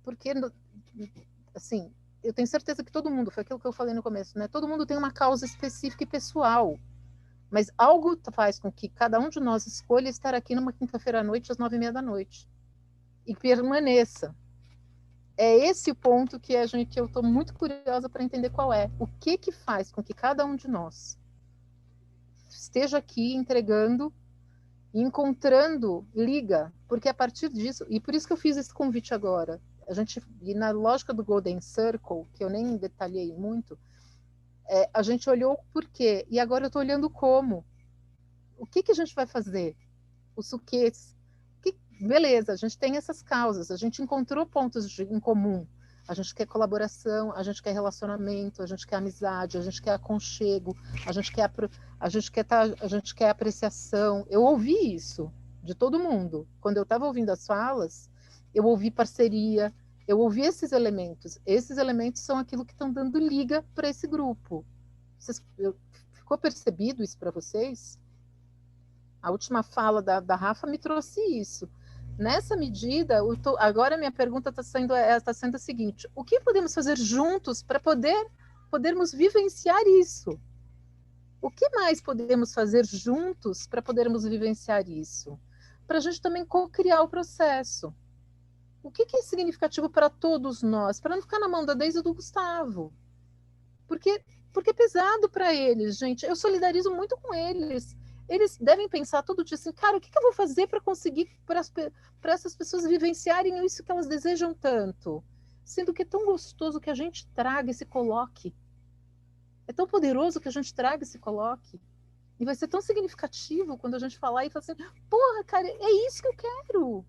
Porque, assim, eu tenho certeza que todo mundo, foi aquilo que eu falei no começo, né? Todo mundo tem uma causa específica e pessoal. Mas algo faz com que cada um de nós escolha estar aqui numa quinta-feira à noite, às 9h30 da noite. E permaneça. É esse o ponto que eu estou muito curiosa para entender qual é. O que faz com que cada um de nós esteja aqui entregando, encontrando liga, porque a partir disso, e por isso que eu fiz esse convite agora, e na lógica do Golden Circle, que eu nem detalhei muito, a gente olhou o porquê, e agora eu estou olhando como. O que a gente vai fazer? Os quês. Beleza, a gente tem essas causas, a gente encontrou pontos em comum, a gente quer colaboração, a gente quer relacionamento, a gente quer amizade, a gente quer aconchego, a gente quer apreciação. Eu ouvi isso de todo mundo. Quando eu estava ouvindo as falas, eu ouvi parceria, eu ouvi esses elementos. Esses elementos são aquilo que estão dando liga para esse grupo. Ficou percebido isso para vocês? A última fala da Rafa me trouxe isso. Nessa medida, agora a minha pergunta está sendo a seguinte: o que podemos fazer juntos para podermos vivenciar isso? O que mais podemos fazer juntos para podermos vivenciar isso? Para a gente também co-criar o processo. O que é significativo para todos nós? Para não ficar na mão da Deise e do Gustavo. Porque é pesado para eles, gente. Eu solidarizo muito com eles. eles devem pensar todo dia assim, cara, o que eu vou fazer para conseguir para essas pessoas vivenciarem isso que elas desejam tanto? Sendo que é tão gostoso que a gente traga e se coloque. É tão poderoso que a gente traga e se coloque. E vai ser tão significativo quando a gente falar e falar assim, porra, cara, é isso que eu quero.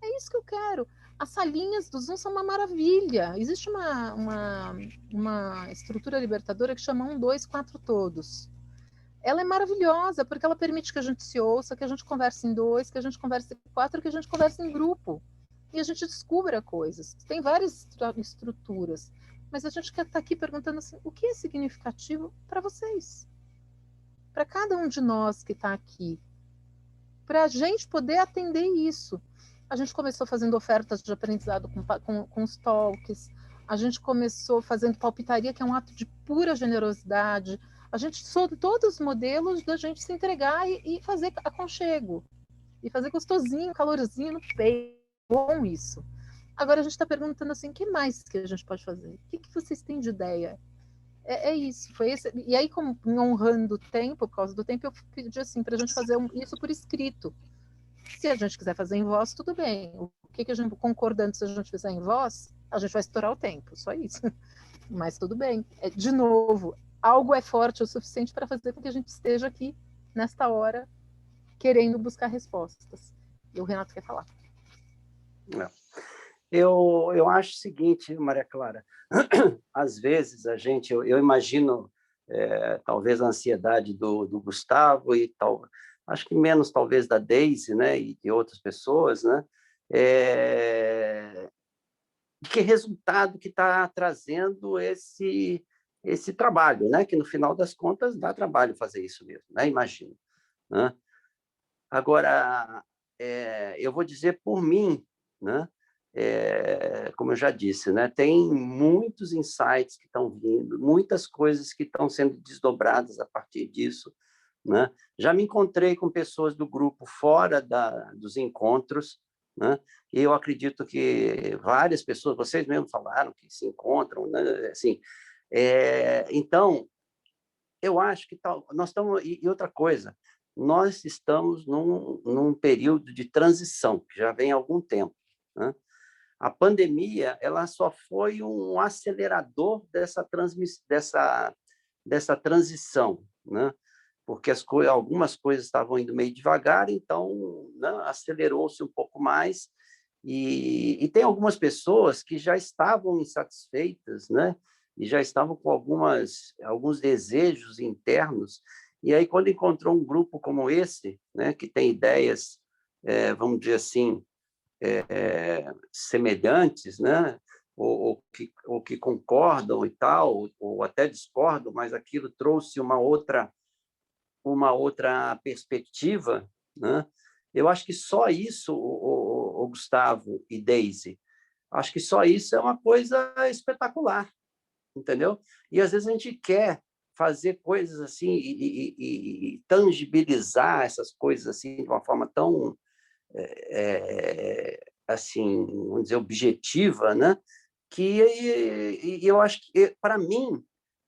É isso que eu quero. As salinhas do Zoom são uma maravilha. Existe uma estrutura libertadora que chama 1, 2, 4 todos. Ela é maravilhosa, porque ela permite que a gente se ouça, que a gente converse em 2, que a gente converse em 4, que a gente converse em grupo. E a gente descubra coisas. Tem várias estruturas. Mas a gente quer estar aqui perguntando assim, o que é significativo para vocês? Para cada um de nós que está aqui. Para a gente poder atender isso. A gente começou fazendo ofertas de aprendizado com os talks. A gente começou fazendo palpitaria, que é um ato de pura generosidade. A gente soube todos os modelos da gente se entregar e fazer aconchego. E fazer gostosinho, calorzinho no peito. Bom isso. Agora a gente está perguntando assim, o que mais que a gente pode fazer? O que vocês têm de ideia? É isso, foi esse. E aí, como honrando o tempo, por causa do tempo, eu pedi assim, para a gente fazer isso por escrito. Se a gente quiser fazer em voz, tudo bem. O que a gente concordando, se a gente fizer em voz, a gente vai estourar o tempo, só isso. Mas tudo bem. De novo, algo é forte o suficiente para fazer com que a gente esteja aqui, nesta hora, querendo buscar respostas. E o Renato quer falar. Eu acho o seguinte, Maria Clara, às vezes a gente, eu imagino talvez a ansiedade do Gustavo e tal, acho que menos talvez da Daisy, né, e de outras pessoas, né, de que resultado que está trazendo esse trabalho, né, que no final das contas dá trabalho fazer isso mesmo, né, imagino, né? Agora, eu vou dizer por mim, né, como eu já disse, né, tem muitos insights que estão vindo, muitas coisas que estão sendo desdobradas a partir disso, né? Já me encontrei com pessoas do grupo fora dos encontros, né? E eu acredito que várias pessoas, vocês mesmos falaram que se encontram, né? Assim, então, eu acho que nós estamos... E outra coisa, nós estamos num período de transição, que já vem há algum tempo, né? A pandemia ela só foi um acelerador dessa transição, né? Porque algumas coisas estavam indo meio devagar, então, né, acelerou-se um pouco mais. E tem algumas pessoas que já estavam insatisfeitas, né? E já estavam com alguns desejos internos. E aí, quando encontrou um grupo como esse, né, que tem ideias, vamos dizer assim, semelhantes, né? ou que concordam e tal, ou até discordam, mas aquilo trouxe uma outra perspectiva, né? Eu acho que só isso, o Gustavo e Daisy, acho que só isso é uma coisa espetacular, entendeu? E às vezes a gente quer fazer coisas assim e tangibilizar essas coisas assim de uma forma tão assim, vamos dizer, objetiva, né? Que eu acho que, para mim,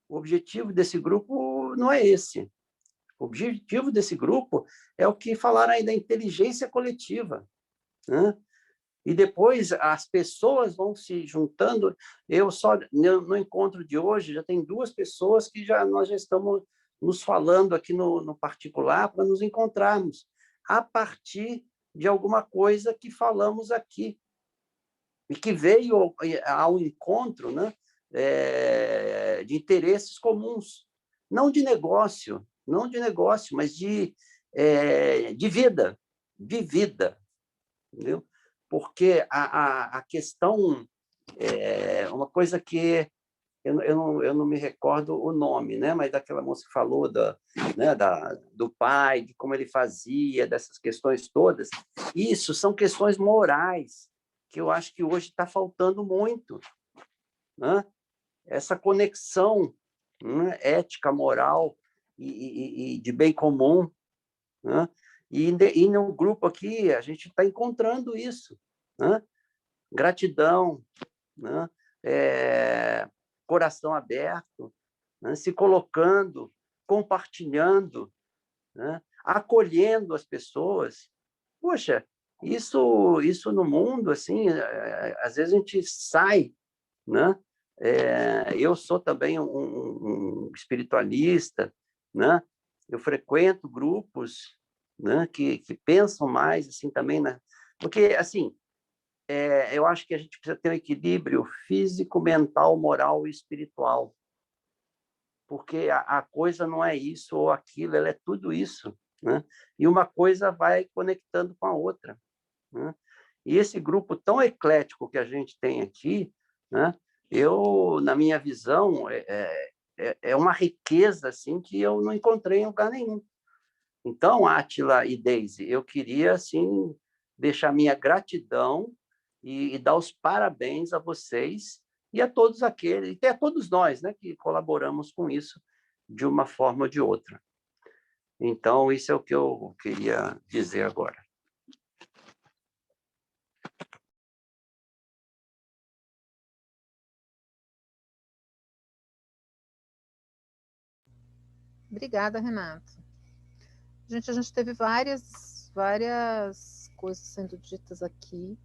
o objetivo desse grupo não é esse. O objetivo desse grupo é o que falaram aí da inteligência coletiva, né? E depois as pessoas vão se juntando. No encontro de hoje já tem 2 pessoas que nós já estamos nos falando aqui no particular para nos encontrarmos a partir de alguma coisa que falamos aqui e que veio ao encontro, né, de interesses comuns, não de negócio, mas de vida, entendeu? Porque a questão uma coisa que eu não me recordo o nome, né? Mas daquela moça que falou né, do pai, de como ele fazia, dessas questões todas. Isso são questões morais, que eu acho que hoje está faltando muito, né? Essa conexão, né, ética, moral e de bem comum, né? E no grupo aqui a gente está encontrando isso, né? Gratidão, né? Coração aberto, né? Se colocando, compartilhando, né? acolhendo as pessoas. Poxa, isso no mundo, assim, às vezes a gente sai, né? Eu sou também um espiritualista, né? Eu frequento grupos, né, que pensam mais assim também, né? Porque assim, eu acho que a gente precisa ter um equilíbrio físico, mental, moral e espiritual, porque a coisa não é isso ou aquilo, ela é tudo isso, né? E uma coisa vai conectando com a outra, né? E esse grupo tão eclético que a gente tem aqui, né? Na minha visão, é uma riqueza assim que eu não encontrei em lugar nenhum. Então, Átila e Deise, eu queria assim deixar minha gratidão e dar os parabéns a vocês e a todos aqueles, e a todos nós, né, que colaboramos com isso de uma forma ou de outra. Então, isso é o que eu queria dizer agora. Obrigada, Renato. A gente teve várias coisas sendo ditas aqui.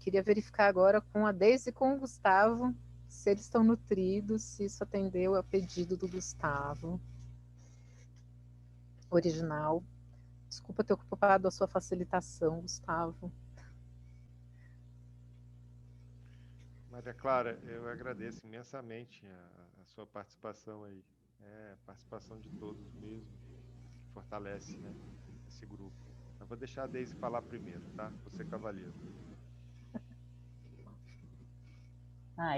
Queria verificar agora com a Deise e com o Gustavo se eles estão nutridos, se isso atendeu a pedido do Gustavo original. Desculpa ter ocupado a sua facilitação, Gustavo. Maria Clara, eu agradeço imensamente a sua participação aí. Participação de todos mesmo, que fortalece, né, esse grupo. Eu vou deixar a Deise falar primeiro, tá? Você, cavaleiro.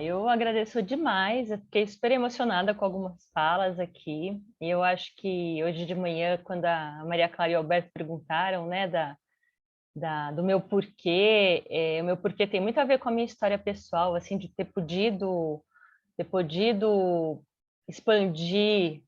Eu agradeço demais, eu fiquei super emocionada com algumas falas aqui, e eu acho que hoje de manhã, quando a Maria Clara e o Alberto perguntaram, né, do meu porquê, o meu porquê tem muito a ver com a minha história pessoal, assim, de ter podido expandir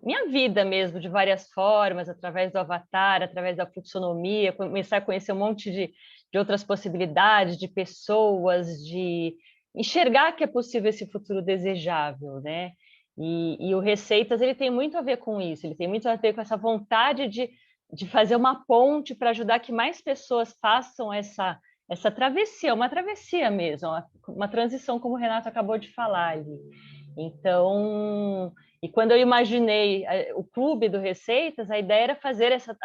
minha vida mesmo, de várias formas, através do avatar, através da fluxonomia, começar a conhecer um monte de outras possibilidades, de pessoas, de enxergar que é possível esse futuro desejável, né? E o Receitas, ele tem muito a ver com isso, ele tem muito a ver com essa vontade de fazer uma ponte para ajudar que mais pessoas façam essa travessia, uma travessia mesmo, uma transição, como o Renato acabou de falar ali. Então, e quando eu imaginei o clube do Receitas, a ideia era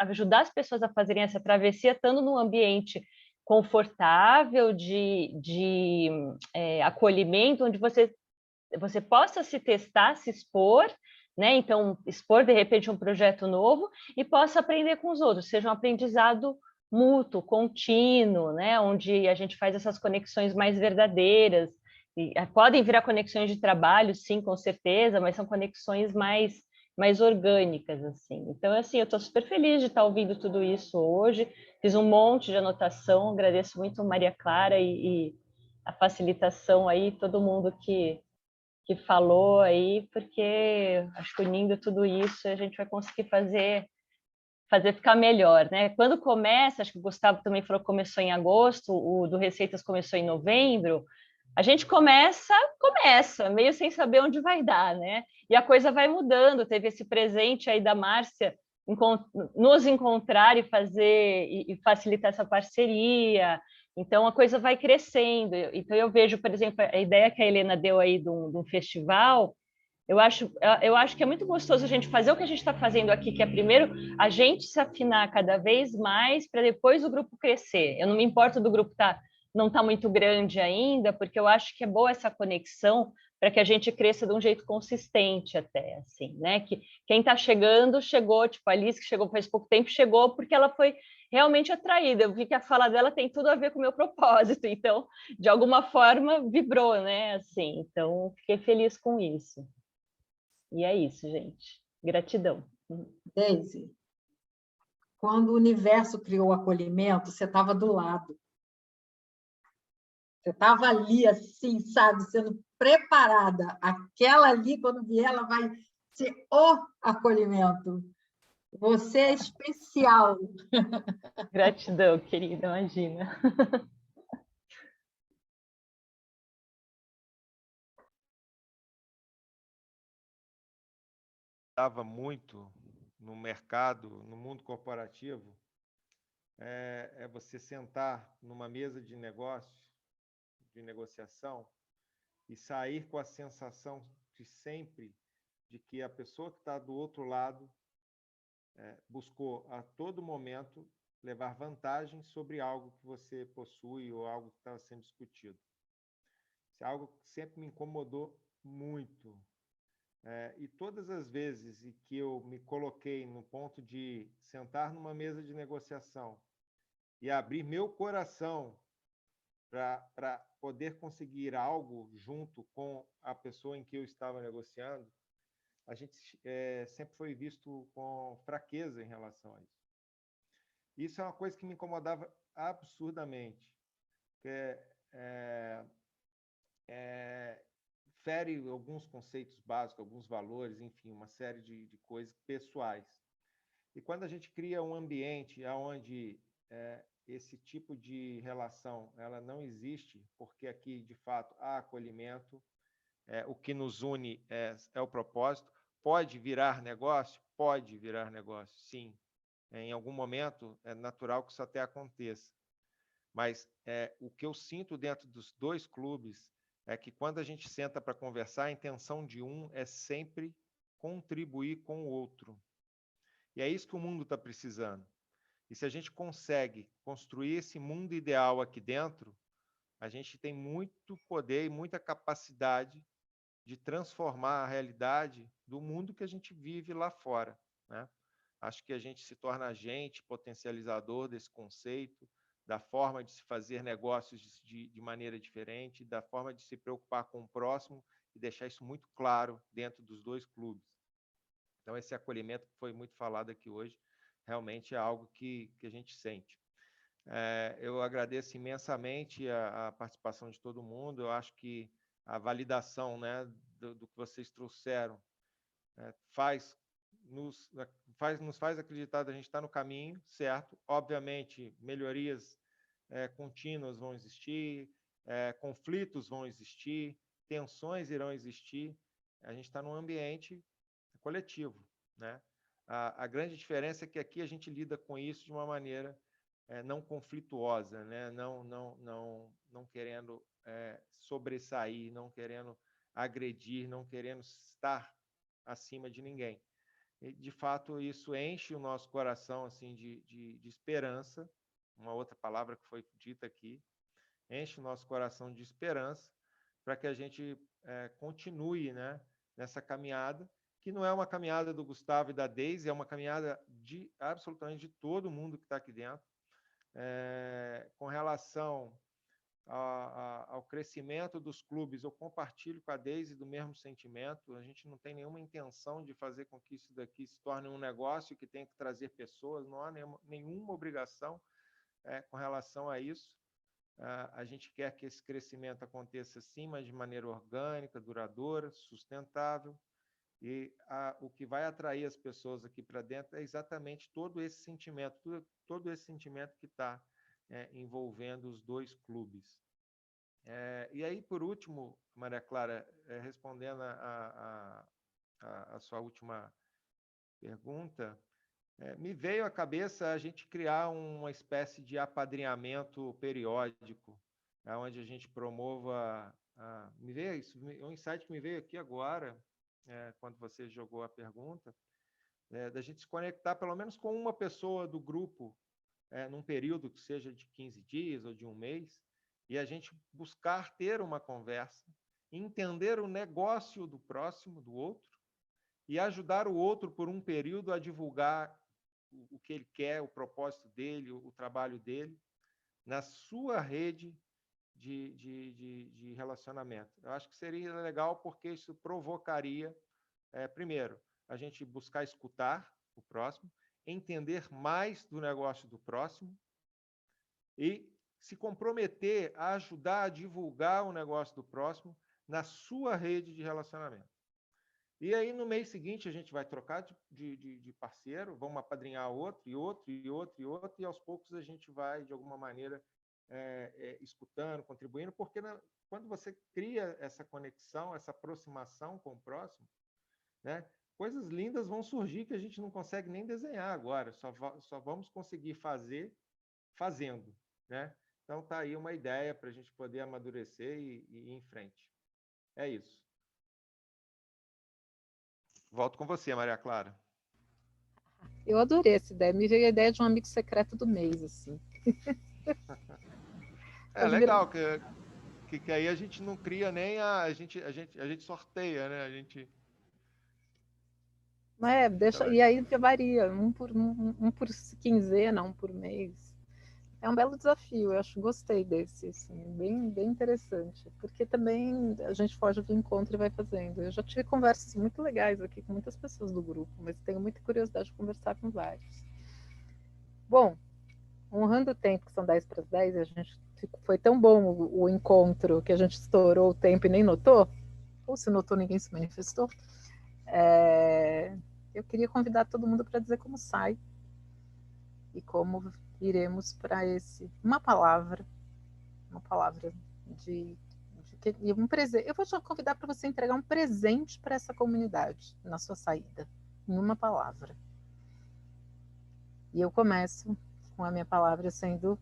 ajudar as pessoas a fazerem essa travessia, estando num ambiente confortável, de acolhimento, onde você possa se testar, se expor, né? Então, expor de repente um projeto novo e possa aprender com os outros, seja um aprendizado mútuo, contínuo, né? Onde a gente faz essas conexões mais verdadeiras. E podem virar conexões de trabalho, sim, com certeza, mas são conexões mais orgânicas, assim. Então, assim, eu estou super feliz de estar ouvindo tudo isso hoje. Fiz um monte de anotação, agradeço muito a Maria Clara e a facilitação aí, todo mundo que falou aí, porque acho que unindo tudo isso a gente vai conseguir fazer ficar melhor, né? Quando começa, acho que o Gustavo também falou que começou em agosto, o do Receitas começou em novembro, a gente começa meio sem saber onde vai dar, né? E a coisa vai mudando, teve esse presente aí da Márcia nos encontrar e fazer e facilitar essa parceria. Então a coisa vai crescendo. Então eu vejo, por exemplo, a ideia que a Helena deu aí de um festival. Eu acho que é muito gostoso a gente fazer o que a gente está fazendo aqui, que é primeiro a gente se afinar cada vez mais para depois o grupo crescer. Eu não me importo do grupo não tá muito grande ainda, porque eu acho que é boa essa conexão para que a gente cresça de um jeito consistente até, assim, né? Que quem está chegando, chegou, tipo a Alice, que chegou faz pouco tempo, chegou porque ela foi realmente atraída. Eu vi que a fala dela tem tudo a ver com o meu propósito, então, de alguma forma, vibrou, né? Assim, então, fiquei feliz com isso. E é isso, gente. Gratidão. Deise, quando o universo criou o acolhimento, você estava do lado. Você estava ali, assim, sabe, sendo preparada. Aquela ali, quando vier, ela vai ser o acolhimento. Você é especial. Gratidão, querida, imagina. Estava muito no mercado, no mundo corporativo, é você sentar numa mesa de negócio, de negociação, e sair com a sensação de sempre de que a pessoa que está do outro lado buscou a todo momento levar vantagem sobre algo que você possui ou algo que estava sendo discutido. Isso é algo que sempre me incomodou muito. E todas as vezes em que eu me coloquei no ponto de sentar numa mesa de negociação e abrir meu coração para poder conseguir algo junto com a pessoa em que eu estava negociando, a gente sempre foi visto com fraqueza em relação a isso. Isso é uma coisa que me incomodava absurdamente, fere alguns conceitos básicos, alguns valores, enfim, uma série de coisas pessoais. E quando a gente cria um ambiente onde esse tipo de relação ela não existe, porque aqui, de fato, há acolhimento, o que nos une é o propósito. Pode virar negócio? Pode virar negócio, sim. Em algum momento, é natural que isso até aconteça. Mas o que eu sinto dentro dos dois clubes é que, quando a gente senta para conversar, a intenção de um é sempre contribuir com o outro. E é isso que o mundo está precisando. E se a gente consegue construir esse mundo ideal aqui dentro, a gente tem muito poder e muita capacidade de transformar a realidade do mundo que a gente vive lá fora, né? Acho que a gente se torna agente potencializador desse conceito, da forma de se fazer negócios de maneira diferente, da forma de se preocupar com o próximo e deixar isso muito claro dentro dos dois clubes. Então, esse acolhimento que foi muito falado aqui hoje, realmente é algo que a gente sente. Eu agradeço imensamente a participação de todo mundo. Eu acho que a validação, né, do que vocês trouxeram nos faz acreditar que a gente está no caminho certo. Obviamente, melhorias contínuas vão existir, conflitos vão existir, tensões irão existir. A gente está num ambiente coletivo, né? A grande diferença é que aqui a gente lida com isso de uma maneira não conflituosa, né? Não querendo sobressair, não querendo agredir, não querendo estar acima de ninguém. E, de fato, isso enche o nosso coração assim de esperança, uma outra palavra que foi dita aqui, enche o nosso coração de esperança para que a gente continue, né, nessa caminhada, que não é uma caminhada do Gustavo e da Deise, é uma caminhada absolutamente de todo mundo que está aqui dentro. Com relação ao crescimento dos clubes, eu compartilho com a Deise do mesmo sentimento. A gente não tem nenhuma intenção de fazer com que isso daqui se torne um negócio que tenha que trazer pessoas, não há nenhuma obrigação com relação a isso. A gente quer que esse crescimento aconteça sim, mas de maneira orgânica, duradoura, sustentável. E o que vai atrair as pessoas aqui para dentro é exatamente todo esse sentimento, todo esse sentimento que está envolvendo os dois clubes. E aí, por último, Maria Clara, respondendo a sua última pergunta, me veio à cabeça a gente criar uma espécie de apadrinhamento periódico, onde a gente promova... me veio isso, um insight que me veio aqui agora, quando você jogou a pergunta, da gente se conectar pelo menos com uma pessoa do grupo, num período que seja de 15 dias ou de um mês, e a gente buscar ter uma conversa, entender o negócio do próximo, do outro, e ajudar o outro por um período a divulgar o que ele quer, o propósito dele, o trabalho dele, na sua rede de relacionamento. Eu acho que seria legal porque isso provocaria, primeiro, a gente buscar escutar o próximo, entender mais do negócio do próximo e se comprometer a ajudar a divulgar o negócio do próximo na sua rede de relacionamento. E aí, no mês seguinte, a gente vai trocar de parceiro, vamos apadrinhar outro, e outro, e outro, e outro, e aos poucos a gente vai, de alguma maneira, escutando, contribuindo, porque quando você cria essa conexão, essa aproximação com o próximo, né, coisas lindas vão surgir que a gente não consegue nem desenhar agora, só vamos conseguir fazer fazendo, né? Então tá aí uma ideia para a gente poder amadurecer e ir em frente. É isso. Volto com você, Maria Clara. Eu adorei essa ideia. Me veio a ideia de um amigo secreto do mês, assim. É legal que aí a gente não cria nem a gente sorteia, né? A gente Deixa, e aí varia, um por quinzena, um por mês. É um belo desafio, eu acho, gostei desse, assim, bem interessante, porque também a gente foge do encontro e vai fazendo. Eu já tive conversas muito legais aqui com muitas pessoas do grupo, mas tenho muita curiosidade de conversar com vários. Bom, honrando o tempo, que são 10 para as 10, a gente foi tão bom o encontro que a gente estourou o tempo e nem notou, ou se notou, ninguém se manifestou. Eu queria convidar todo mundo para dizer como sai e como iremos para uma palavra de um presente. Eu vou te convidar para você entregar um presente para essa comunidade na sua saída, em uma palavra. E eu começo com a minha palavra sendo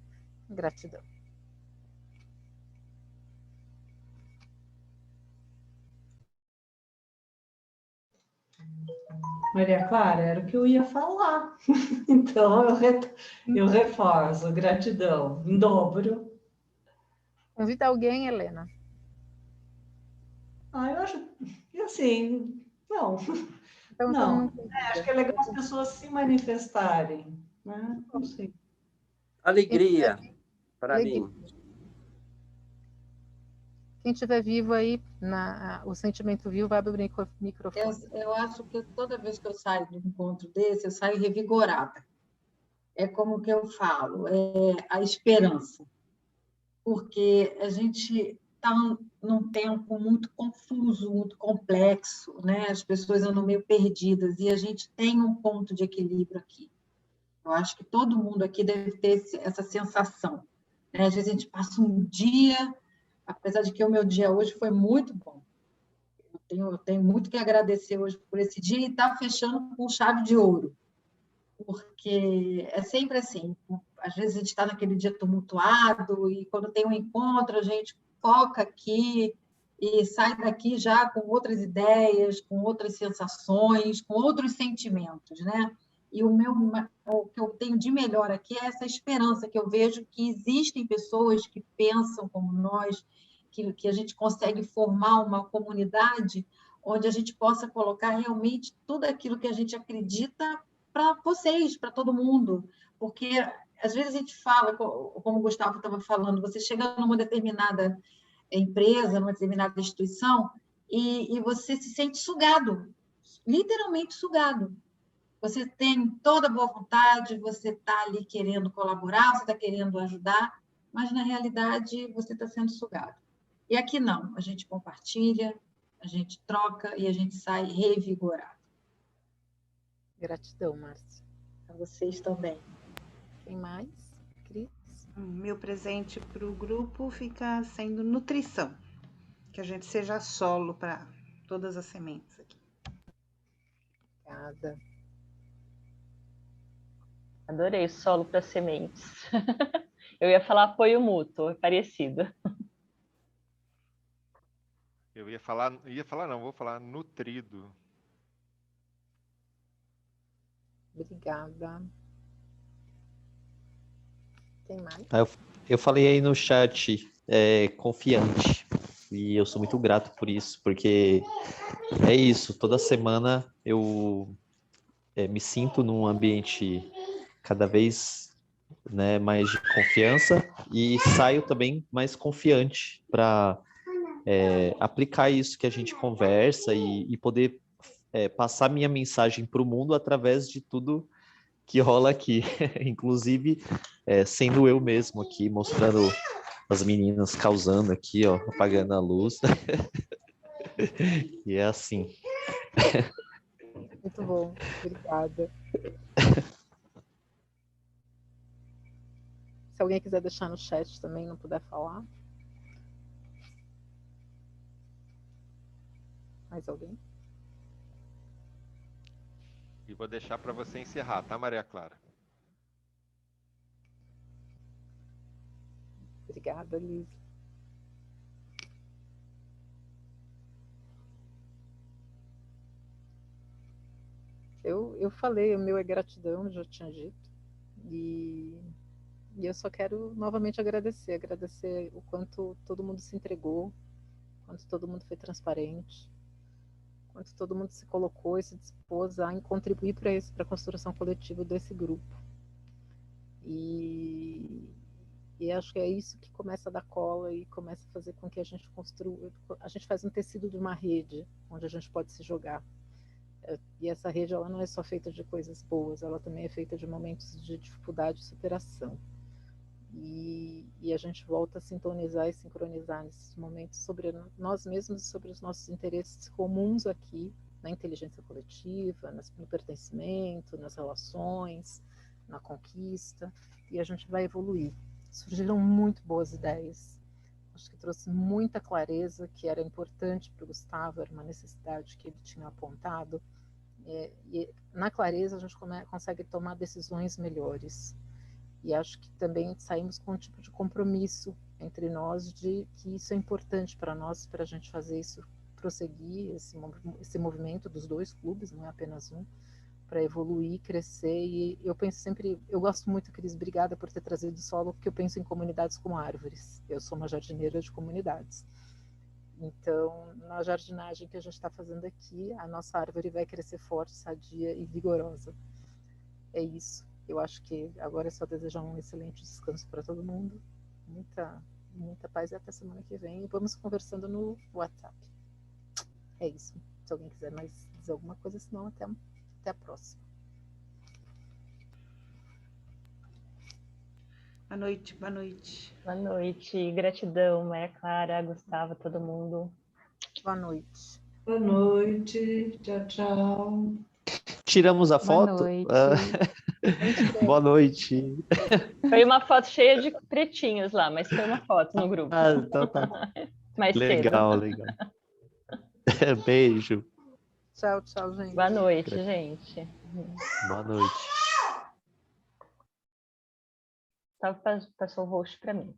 gratidão. Maria Clara, era o que eu ia falar. Então, eu reforço, gratidão, em dobro. Convida alguém, Helena? Eu acho que assim, não. Então, não. Acho que é legal as pessoas se manifestarem, né? Não sei. Alegria, para mim. Quem estiver vivo aí, o sentimento vivo, vai abrir o microfone. Eu acho que toda vez que eu saio de um encontro desse, eu saio revigorada. É como que eu falo, é a esperança. Porque a gente está num tempo muito confuso, muito complexo, né? As pessoas andam meio perdidas e a gente tem um ponto de equilíbrio aqui. Eu acho que todo mundo aqui deve ter essa sensação, né? Às vezes a gente passa um dia, apesar de que o meu dia hoje foi muito bom. Eu tenho muito que agradecer hoje por esse dia e estar fechando com chave de ouro, porque é sempre assim. Às vezes a gente está naquele dia tumultuado e quando tem um encontro a gente foca aqui e sai daqui já com outras ideias, com outras sensações, com outros sentimentos, né? E o que eu tenho de melhor aqui é essa esperança que eu vejo que existem pessoas que pensam como nós, que a gente consegue formar uma comunidade onde a gente possa colocar realmente tudo aquilo que a gente acredita para vocês, para todo mundo. Porque, às vezes, a gente fala, como o Gustavo estava falando, você chega numa determinada empresa, numa determinada instituição, e você se sente sugado, literalmente sugado. Você tem toda a boa vontade, você está ali querendo colaborar, você está querendo ajudar, mas, na realidade, você está sendo sugado. E aqui não, a gente compartilha, a gente troca e a gente sai revigorado. Gratidão, Márcia. A vocês também. Quem mais? Cris? Meu presente para o grupo fica sendo nutrição. Que a gente seja solo para todas as sementes aqui. Obrigada. Adorei solo para sementes. Eu ia falar apoio mútuo, é parecido. Vou falar nutrido. Obrigada. Tem mais? Eu falei aí no chat, confiante. E eu sou muito grato por isso, porque é isso, toda semana eu me sinto num ambiente cada vez, né, mais de confiança e saio também mais confiante para aplicar isso que a gente conversa e poder passar minha mensagem para o mundo através de tudo que rola aqui, inclusive sendo eu mesmo aqui, mostrando as meninas causando aqui, ó, apagando a luz. E é assim. Muito bom, obrigada. Se alguém quiser deixar no chat também, não puder falar. Mais alguém? E vou deixar para você encerrar, tá, Maria Clara? Obrigada, Liz. Eu falei, o meu é gratidão, já tinha dito. E eu só quero novamente agradecer o quanto todo mundo se entregou, o quanto todo mundo foi transparente, o quanto todo mundo se colocou e se dispôs a contribuir para a construção coletiva desse grupo. E acho que é isso que começa a dar cola e começa a fazer com que a gente construa, a gente faz um tecido de uma rede onde a gente pode se jogar. E essa rede, ela não é só feita de coisas boas, ela também é feita de momentos de dificuldade e superação. E a gente volta a sintonizar e sincronizar nesses momentos sobre nós mesmos e sobre os nossos interesses comuns aqui, na inteligência coletiva, no pertencimento, nas relações, na conquista, e a gente vai evoluir. Surgiram muito boas ideias. Acho que trouxe muita clareza, que era importante para o Gustavo, era uma necessidade que ele tinha apontado. E na clareza a gente consegue tomar decisões melhores. E acho que também saímos com um tipo de compromisso entre nós de que isso é importante para nós, para a gente fazer isso prosseguir, esse movimento dos dois clubes, não é apenas um, para evoluir, crescer. E eu penso sempre, eu gosto muito, Cris, obrigada por ter trazido o solo, porque eu penso em comunidades como árvores. Eu sou uma jardineira de comunidades. Então, na jardinagem que a gente está fazendo aqui, a nossa árvore vai crescer forte, sadia e vigorosa. É isso. Eu acho que agora é só desejar um excelente descanso para todo mundo. Muita paz e até semana que vem. E vamos conversando no WhatsApp. É isso. Se alguém quiser mais dizer alguma coisa, senão até a próxima. Boa noite, boa noite. Boa noite. Gratidão, Maria Clara, Gustavo, todo mundo. Boa noite. Boa noite. Tchau, tchau. Tiramos a Boa foto? noite. Boa noite. Foi uma foto cheia de pretinhos lá, mas foi uma foto no grupo. Então tá. Mais Legal, cedo. legal. Beijo. Tchau, gente. Boa noite, gente. Boa noite. Passou o roxo para mim.